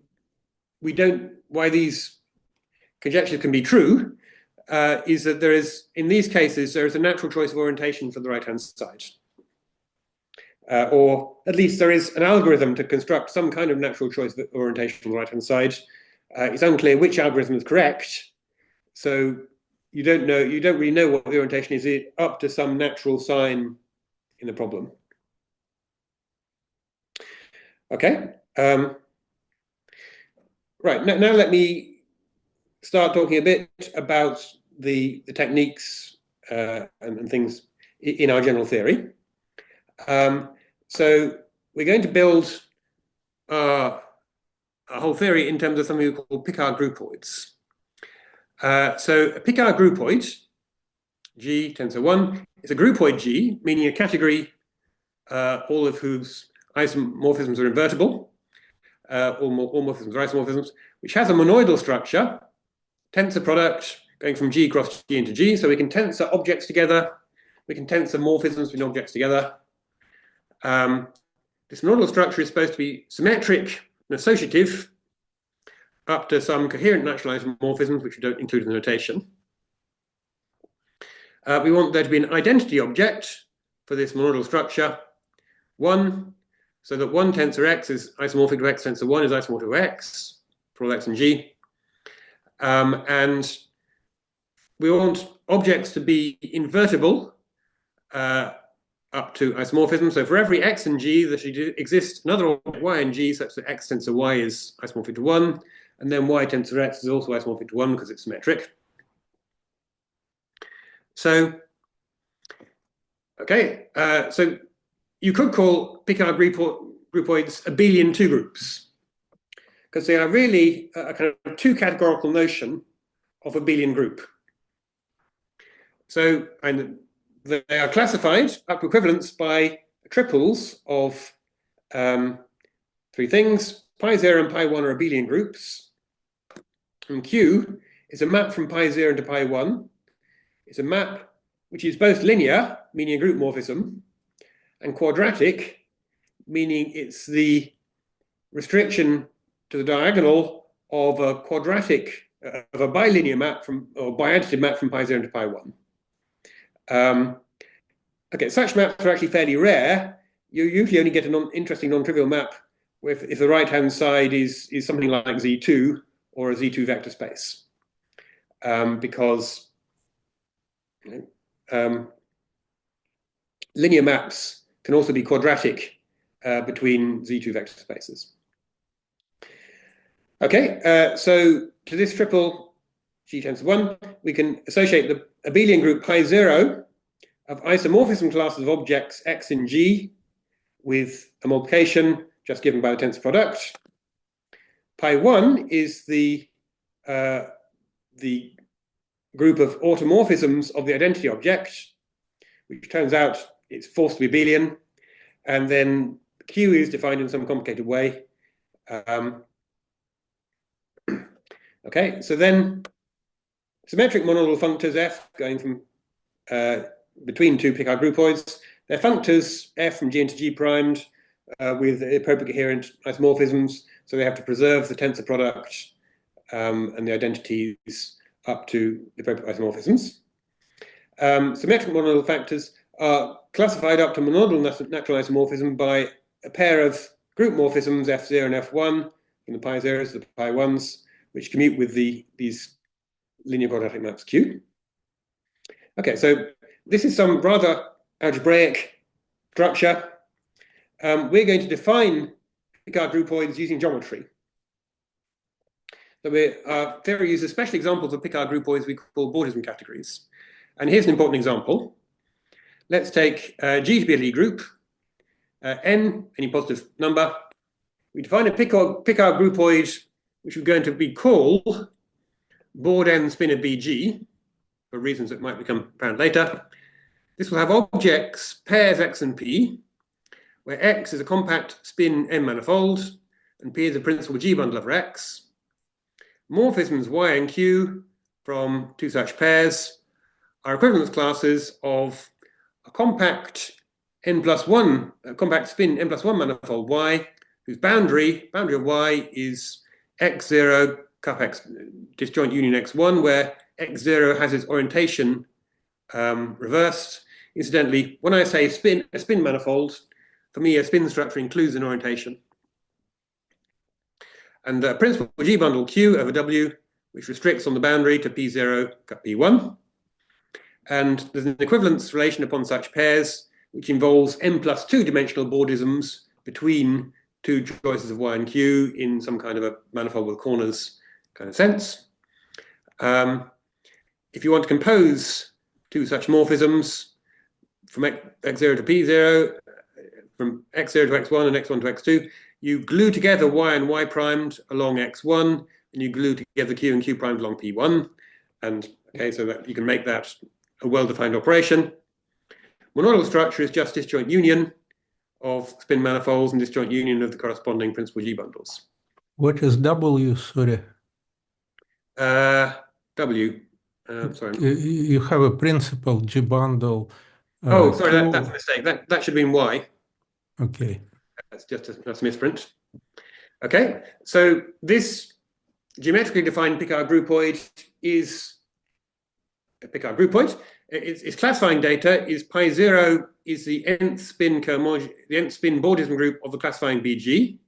these conjectures can be true is that there is, in these cases, there is a natural choice of orientation for the right-hand side. Or at least there is an algorithm to construct some kind of natural choice of orientation on the right-hand side. It's unclear which algorithm is correct, so you don't really know what the orientation is up to some natural sign in the problem. Okay. Right, now let me start talking a bit about the techniques and things in our general theory. So we're going to build a whole theory in terms of something we call Picard groupoids. So a Picard groupoid, G tensor 1, is a groupoid G, meaning a category all of whose isomorphisms are invertible, all morphisms are isomorphisms, which has a monoidal structure, tensor product going from G across G into G, so we can tensor objects together, we can tensor morphisms between objects together. This monoidal structure is supposed to be symmetric and associative up to some coherent natural isomorphisms, which we don't include in the notation. We want there to be an identity object for this monoidal structure, 1, so that 1 tensor X is isomorphic to X tensor 1 is isomorphic to X for all X and G. And we want objects to be invertible up to isomorphism. So for every X and G, there should exist another Y and G such that X tensor Y is isomorphic to 1, and then Y tensor X is also isomorphic to 1 because it's symmetric. So, okay, so you could call Picard groupoids abelian two groups, because they are really a kind of two categorical notion of abelian group. So they are classified up to equivalence by triples of three things. Pi 0 and pi 1 are abelian groups. And Q is a map from pi 0 to pi 1. It's a map which is both linear, meaning a group morphism, and quadratic, meaning it's the restriction to the diagonal of a quadratic, of a bilinear map from, or biadditive map from pi 0 to pi 1. Okay, such maps are actually fairly rare. You usually only get an interesting non-trivial map if the right-hand side is something like Z2 or a Z2 vector space, because linear maps can also be quadratic between Z2 vector spaces. Okay, so to this triple G tends to 1, we can associate the abelian group pi 0 of isomorphism classes of objects X in G with a multiplication just given by the tensor product. Pi 1 is the group of automorphisms of the identity object, which turns out it's forced to be abelian, and then Q is defined in some complicated way. Okay, so then symmetric monodal functors F going from between two Picard groupoids. They're functors F from G into G primed with appropriate coherent isomorphisms, so they have to preserve the tensor product and the identities up to the appropriate isomorphisms. Symmetric monodal factors are classified up to monodal natural isomorphism by a pair of group morphisms F0 and F1 from the pi 0s to the pi 1s, which commute with these linear quadratic maps Q. Okay, so this is some rather algebraic structure. We're going to define Picard groupoids using geometry. So our theory uses special examples of Picard groupoids we call bordism categories. And here's an important example. Let's take G to be a Lie group, n, any positive number. We define a Picard groupoid, which we're going to be called board n spin of BG, for reasons that might become apparent later. This will have objects, pairs X and P, where X is a compact spin n-manifold, and P is a principal G bundle over X. Morphisms Y and Q from two such pairs are equivalence classes of a compact n+1, a compact spin n+1 manifold Y, whose boundary of Y is X0 cup X disjoint union X1, where X0 has its orientation reversed. Incidentally, when I say a spin manifold, for me, a spin structure includes an orientation. And the principal G bundle Q over W, which restricts on the boundary to P0 cut P1. And there's an equivalence relation upon such pairs, which involves n+2 dimensional bordisms between two choices of Y and Q in some kind of a manifold with corners kind of sense. If you want to compose two such morphisms from X0 to P0, from X0 to X1 and X1 to X2, you glue together Y and Y primed along X1, and you glue together Q and Q primed along P1. And okay, so that you can make that a well-defined operation. Monodal structure is just disjoint union of spin manifolds and disjoint union of the corresponding principal G bundles. What is W, sorry? W. Sorry. You have a principal G bundle. Oh, sorry, that's a mistake. That should have been Y. Okay. That's just a misprint. Okay, so this geometrically defined Picard groupoid is a Picard groupoid. Its classifying data is pi 0 is the nth spin bordism group of the classifying BG.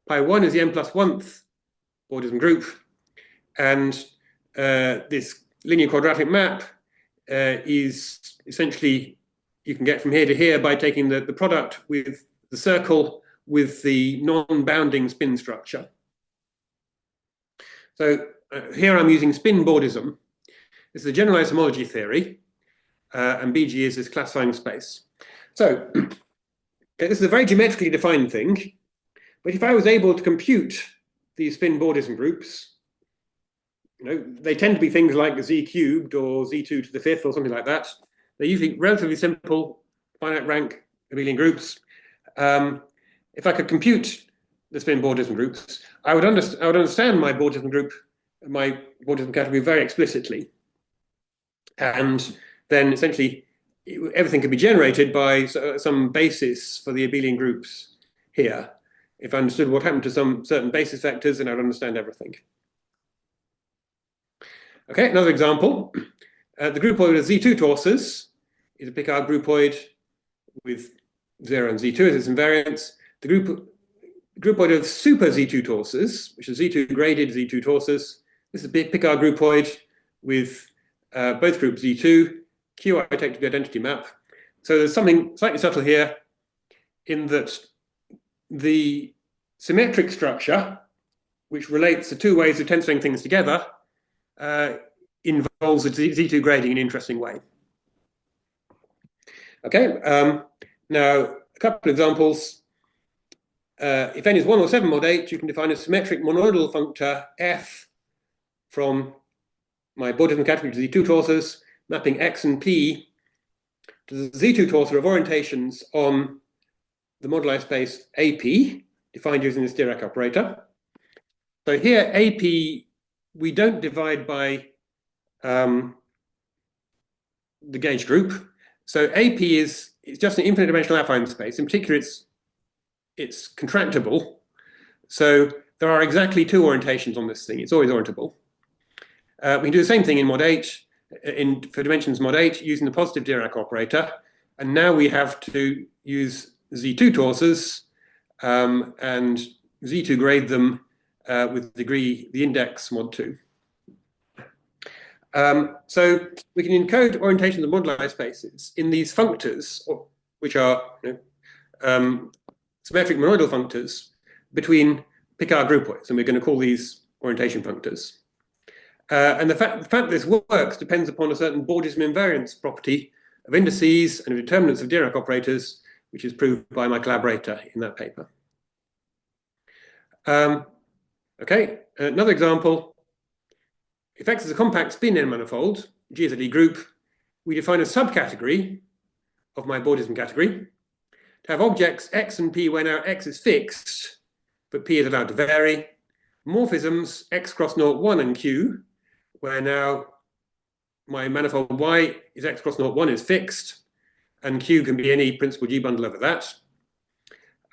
Pi 1 is the n+1th bordism group. And this linear quadratic map is essentially, you can get from here to here by taking the product with the circle with the non-bounding spin structure. So here I'm using spin bordism. This is a general homology theory, and BG is this classifying space. So this is a very geometrically defined thing, but if I was able to compute these spin bordism groups, they tend to be things like z cubed or z2 to the fifth or something like that. They're usually relatively simple, finite rank abelian groups. If I could compute the spin bordism groups, I would understand my bordism group, my bordism category very explicitly. And then essentially everything could be generated by some basis for the abelian groups here. If I understood what happened to some certain basis vectors, then I would understand everything. Okay, another example. The groupoid of Z2 torses is a Picard groupoid with 0 and Z2 as its invariants. The groupoid of super Z2 torses, which is Z2 graded Z2 torses, this is a Picard groupoid with both groups Z2. Q I take to be identity map. So there's something slightly subtle here in that the symmetric structure, which relates the two ways of tensoring things together, involves a Z2 grading in an interesting way. Okay, now a couple of examples. If n is 1 or 7 mod 8, you can define a symmetric monoidal functor f from my bordism category to Z2 torsors, mapping x and p to the Z2 torsor of orientations on the moduli space AP, defined using this Dirac operator. So here, AP, we don't divide by the gauge group. So AP it's just an infinite dimensional affine space. In particular, it's contractible. So there are exactly 2 orientations on this thing. It's always orientable. We can do the same thing in mod 8, for dimensions mod 8, using the positive Dirac operator. And now we have to use Z2 torsors and Z2 grade them with degree, the index mod 2. So we can encode orientations of moduli spaces in these functors, which are symmetric monoidal functors between Picard groupoids, and we're going to call these orientation functors. And the fact that this works depends upon a certain bordism invariance property of indices and of determinants of Dirac operators, which is proved by my collaborator in that paper. Okay, another example. If X is a compact spin n-manifold, G is a D group, we define a subcategory of my bordism category to have objects X and P where now X is fixed, but P is allowed to vary. Morphisms X cross 0, 1 and Q, where now my manifold Y is X cross 0, 1 is fixed, and Q can be any principal G bundle over that.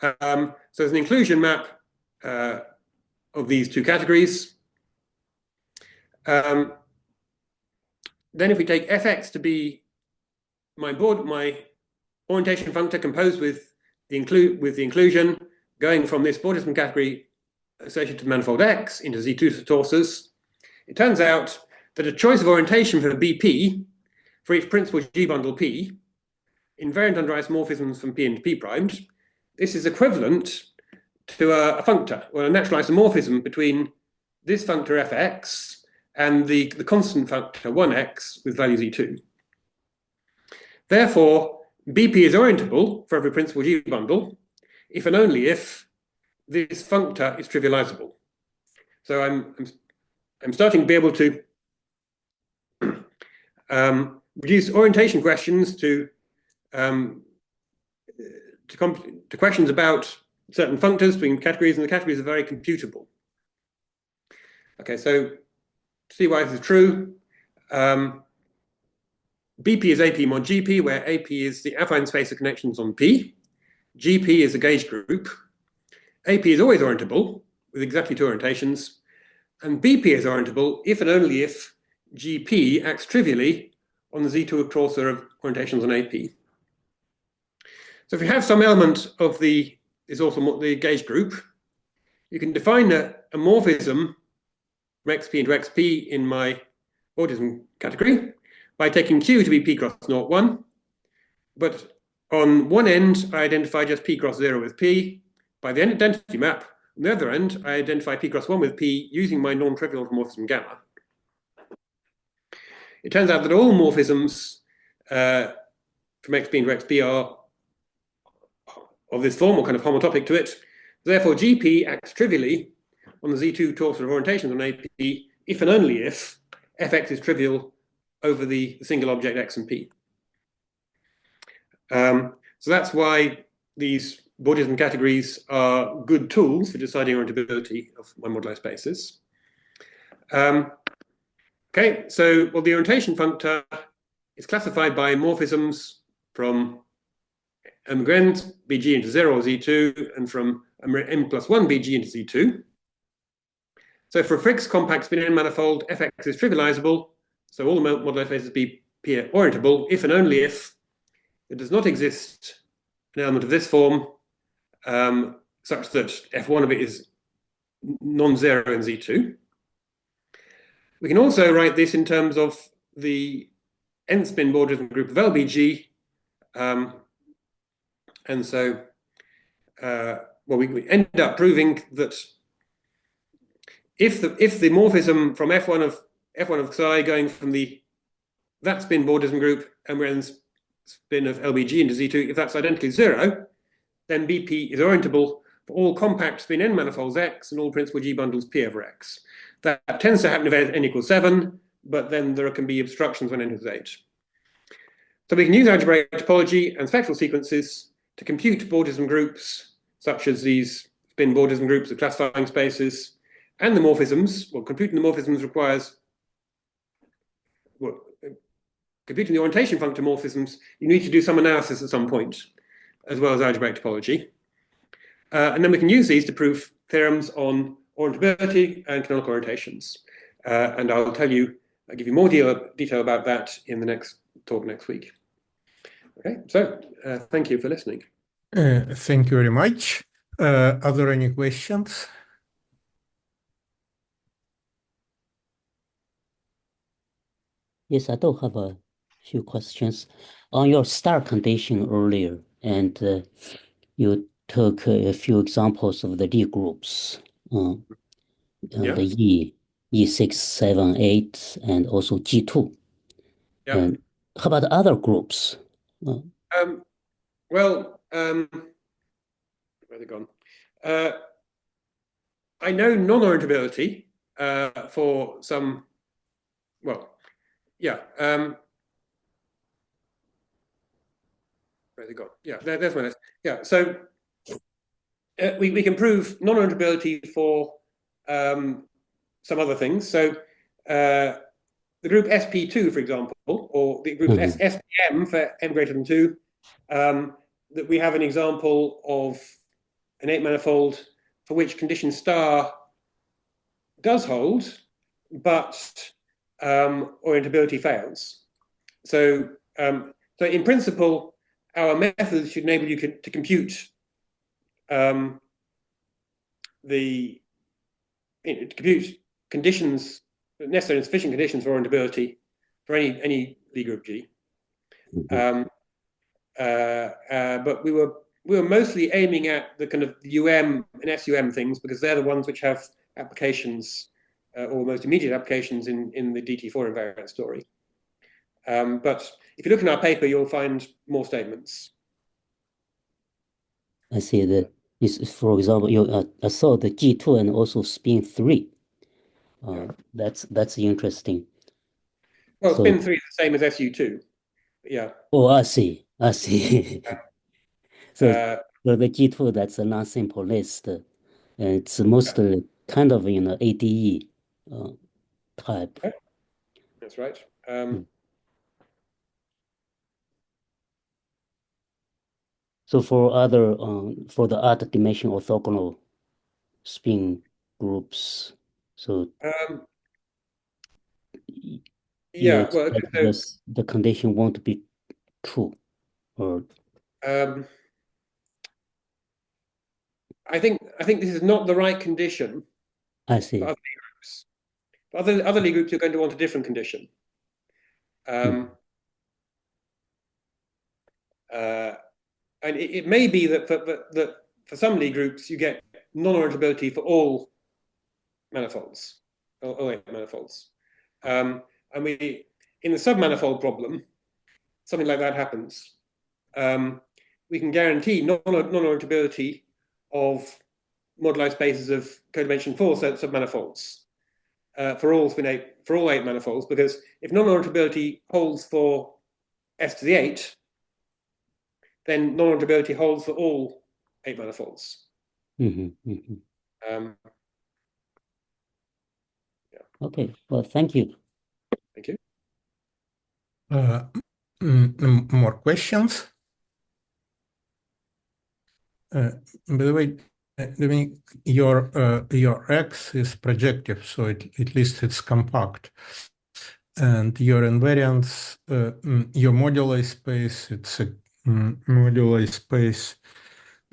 So there's an inclusion map of these 2 categories. Then if we take Fx to be my orientation functor composed with the inclusion going from this bordism category associated to manifold X into Z2 torsors, it turns out that a choice of orientation for BP for each principal G bundle P invariant under isomorphisms from P into P primed. This is equivalent to a functor, or a natural isomorphism between this functor Fx and the constant functor 1x with value Z2. Therefore, BP is orientable for every principal G bundle if and only if this functor is trivializable. So I'm starting to be able to reduce orientation questions to questions about certain functors between categories, and the categories are very computable. Okay, so to see why this is true, BP is AP mod GP, where AP is the affine space of connections on P. GP is a gauge group. AP is always orientable with exactly 2 orientations. And BP is orientable if and only if GP acts trivially on the Z2 torsor of orientations on AP. So if you have some element of the gauge group, you can define a morphism from XP into XP in my bordism category by taking Q to be P cross 0, 1. But on one end, I identify just P cross 0 with P. By the identity map, on the other end, I identify P cross 1 with P using my non-trivial morphism gamma. It turns out that all morphisms from XP into XP of this form, or kind of homotopic to it. Therefore, GP acts trivially on the Z2 torsion of orientations on AP if and only if Fx is trivial over the single object X and P. So that's why these bordism categories are good tools for deciding orientability of one moduli spaces. Okay, so well, the orientation functor is classified by morphisms from m_n bg into 0 or Z2, and from m plus 1 bg into Z2. So for a fixed compact spin n-manifold, Fx is trivializable, so all the moduli spaces P are orientable if and only if there does not exist an element of this form such that F1 of it is non-zero in Z2. We can also write this in terms of the n-spin bordism group of LBG. And so, well, we end up proving that if the morphism from F1 of psi going from that spin bordism group and n spin of LBG into Z2, if that's identically 0, then BP is orientable for all compact spin n manifolds X and all principal G bundles P over X. That tends to happen if n equals 7, but then there can be obstructions when n equals 8. So we can use algebraic topology and spectral sequences to compute bordism groups, such as these spin bordism groups of classifying spaces, and the morphisms. Well, computing the morphisms requires, well, computing the orientation functor morphisms, you need to do some analysis at some point, as well as algebraic topology. And then we can use these to prove theorems on orientability and canonical orientations. And I'll give you more detail about that in the next talk next week. Okay, so thank you for listening. Thank you very much. Are there any questions? Yes, I do have a few questions. On your star condition earlier, and you took a few examples of the Lie groups, Yeah. the E6, 7, 8, and also G2. Yeah. And how about other groups? Well, where are they gone? I know non-orientability for some, well, yeah. Where are they gone? Yeah, there's my list. Yeah, so we can prove non-orientability for some other things. So the group SP2, for example, or the group SPM for m greater than 2, that we have an example of an 8-manifold for which condition star does hold, but orientability fails. So, so in principle, our methods should enable you to compute conditions, necessary and sufficient conditions for orientability for any Lie group G. But we were mostly aiming at the kind of UM and SUM things because they're the ones which have applications, or most immediate applications in the DT4 invariant story. But if you look in our paper, you'll find more statements. I see that. For example, I saw the G2 and also spin 3. That's interesting. Well, so, spin 3 is the same as SU2. Yeah. Oh, I see. So for the G2, that's a non-simple list. And it's mostly kind of in the ADE type. Okay. That's right. So for the other dimension orthogonal spin groups, so yeah, well, the condition won't be true, or I think this is not the right condition. I see. For other Lie groups. For other Lie groups, you're going to want a different condition. And it may be that for some Lie groups you get non-orientability for all manifolds, all 8 manifolds. And we, in the submanifold problem, something like that happens. we can guarantee non-orientability of moduli spaces of codimension 4 submanifolds for all 8 manifolds, because if non-orientability holds for S to the 8, then non-orientability holds for all 8 manifolds. Yeah. Okay, well, thank you. Thank you. More questions? By the way, Dominic, your X is projective, so at least it's compact. And your invariants, your moduli space, it's a moduli space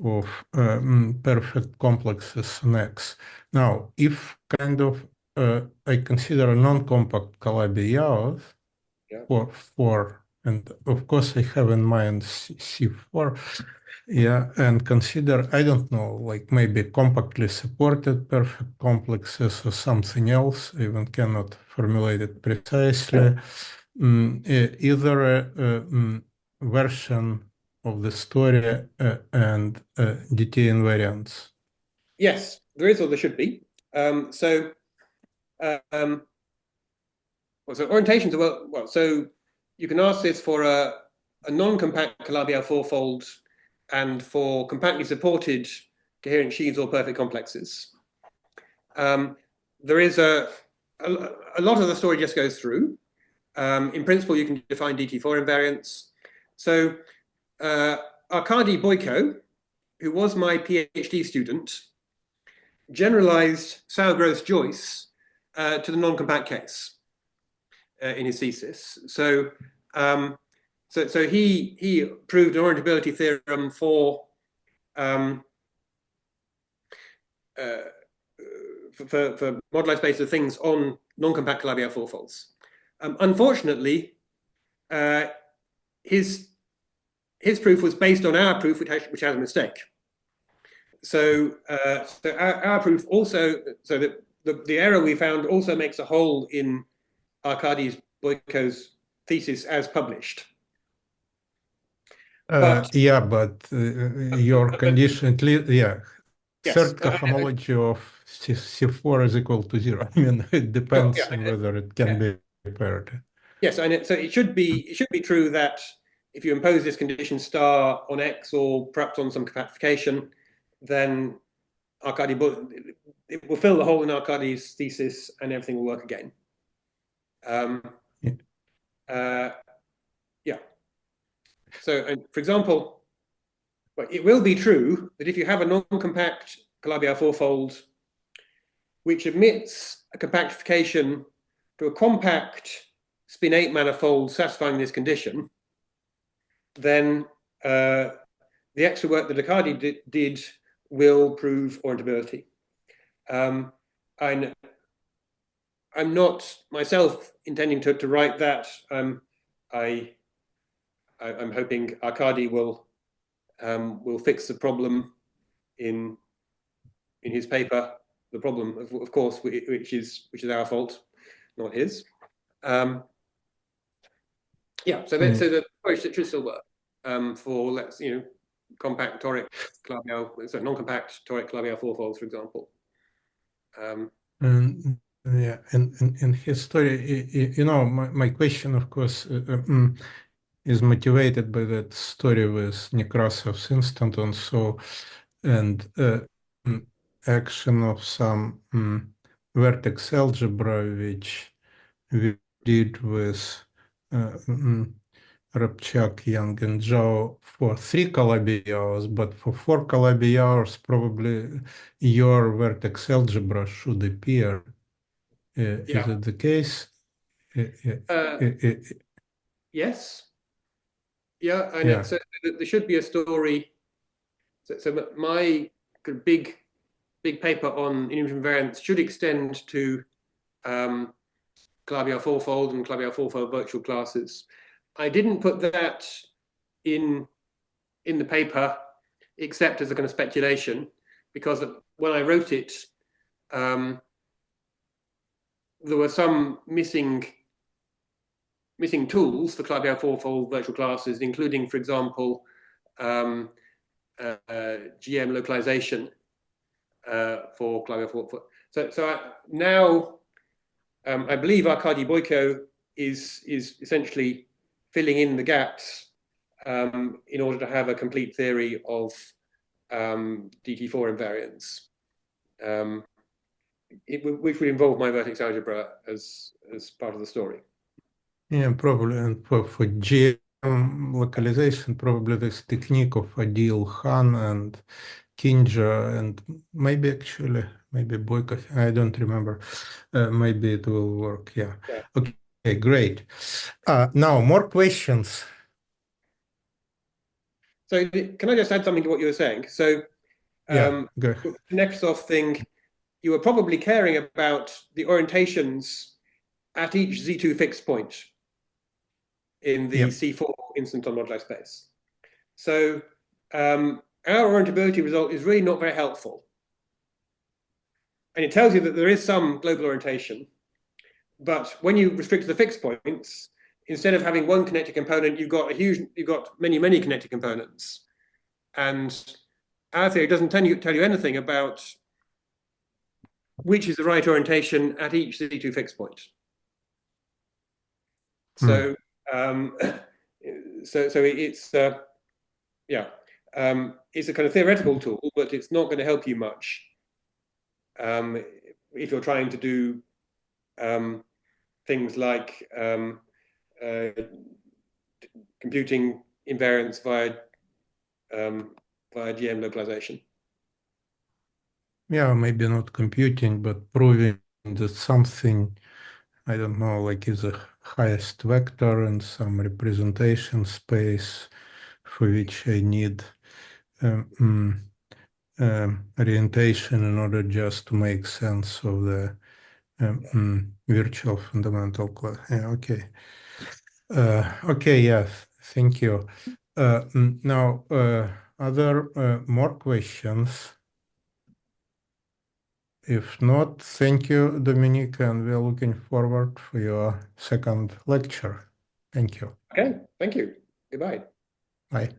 of perfect complexes on X. Now, if kind of I consider a non-compact Calabi-Yau for, and of course I have in mind C4, yeah, and consider, I don't know, like maybe compactly supported perfect complexes or something else, I even cannot formulate it precisely. Either a version of the story and DT invariants. Yes, there is, or there should be. So orientations are well. So you can ask this for a non-compact Calabi-Yau fourfold and for compactly supported coherent sheaves or perfect complexes. There is a lot of the story just goes through. In principle, you can define DT4 invariants. So Arkady Boyko, who was my PhD student, generalized Cao-Gross-Joyce to the non-compact case in his thesis. So he proved an orientability theorem for moduli space of things on non-compact Calabi-Yau fourfolds. Unfortunately, his proof was based on our proof, which has a mistake. So our proof also, so that the error we found also makes a hole in Arkady Boyko's thesis as published. But your condition, yes, third cohomology of C4 is equal to 0. I mean, it depends on whether it can be paired. Yes, and so it should be true that if you impose this condition star on X or perhaps on some compactification, then it will fill the hole in Arkady's thesis and everything will work again. So, for example, it will be true that if you have a non-compact Calabi-Yau fourfold which admits a compactification to a compact spin 8 manifold satisfying this condition, then the extra work that Arkady did will prove orientability. I'm not myself intending to write that. I'm hoping Arkady will fix the problem in his paper. The problem, of course, which is our fault, not his. So the approach should still work for compact toric Calabi-Yau, so non-compact toric Calabi-Yau fourfolds, for example. In his story, my question, of course, is motivated by that story with Nekrasov's instantons, and action of some vertex algebra, which we did with Rabchak, Yang, and Zhao for 3 Calabi-Yaus, but for 4 Calabi-Yaus, probably your vertex algebra should appear. Is it the case? Yes. Yeah, and so there should be a story. So my big paper on invariants should extend to Calabi-Yau fourfold and Calabi-Yau fourfold virtual classes. I didn't put that in the paper except as a kind of speculation, because when I wrote it, there were some missing tools for Calabi-Yau fourfold virtual classes, including, for example, GM localization for Calabi-Yau. Now I believe Arkady is essentially filling in the gaps in order to have a complete theory of DT4 invariants, which would involve my vertex algebra as part of the story. Yeah, probably, and for GM localization, probably this technique of Adil, Han, and Kinja, and maybe Boykov, I don't remember. Maybe it will work. Yeah. Okay, great. Now more questions. So can I just add something to what you were saying? So go ahead. the Nekrasov thing, you were probably caring about the orientations at each Z2 fixed point in the C4 instant on moduli space. So our orientability result is really not very helpful. And it tells you that there is some global orientation, but when you restrict to the fixed points, instead of having one connected component, you've got many connected components. And our theory doesn't tell you anything about which is the right orientation at each Z2 fixed point. So it's it's a kind of theoretical tool, but it's not going to help you much if you're trying to do things like computing invariants via GM localization. Yeah, maybe not computing, but proving that something, I don't know, like is a highest vector in some representation space for which I need orientation in order just to make sense of the virtual fundamental class. Yeah, okay. Okay, yes, thank you. Now, other more questions? If not, thank you, Dominic, and we're looking forward for your second lecture. Thank you. Okay, thank you. Goodbye. Bye.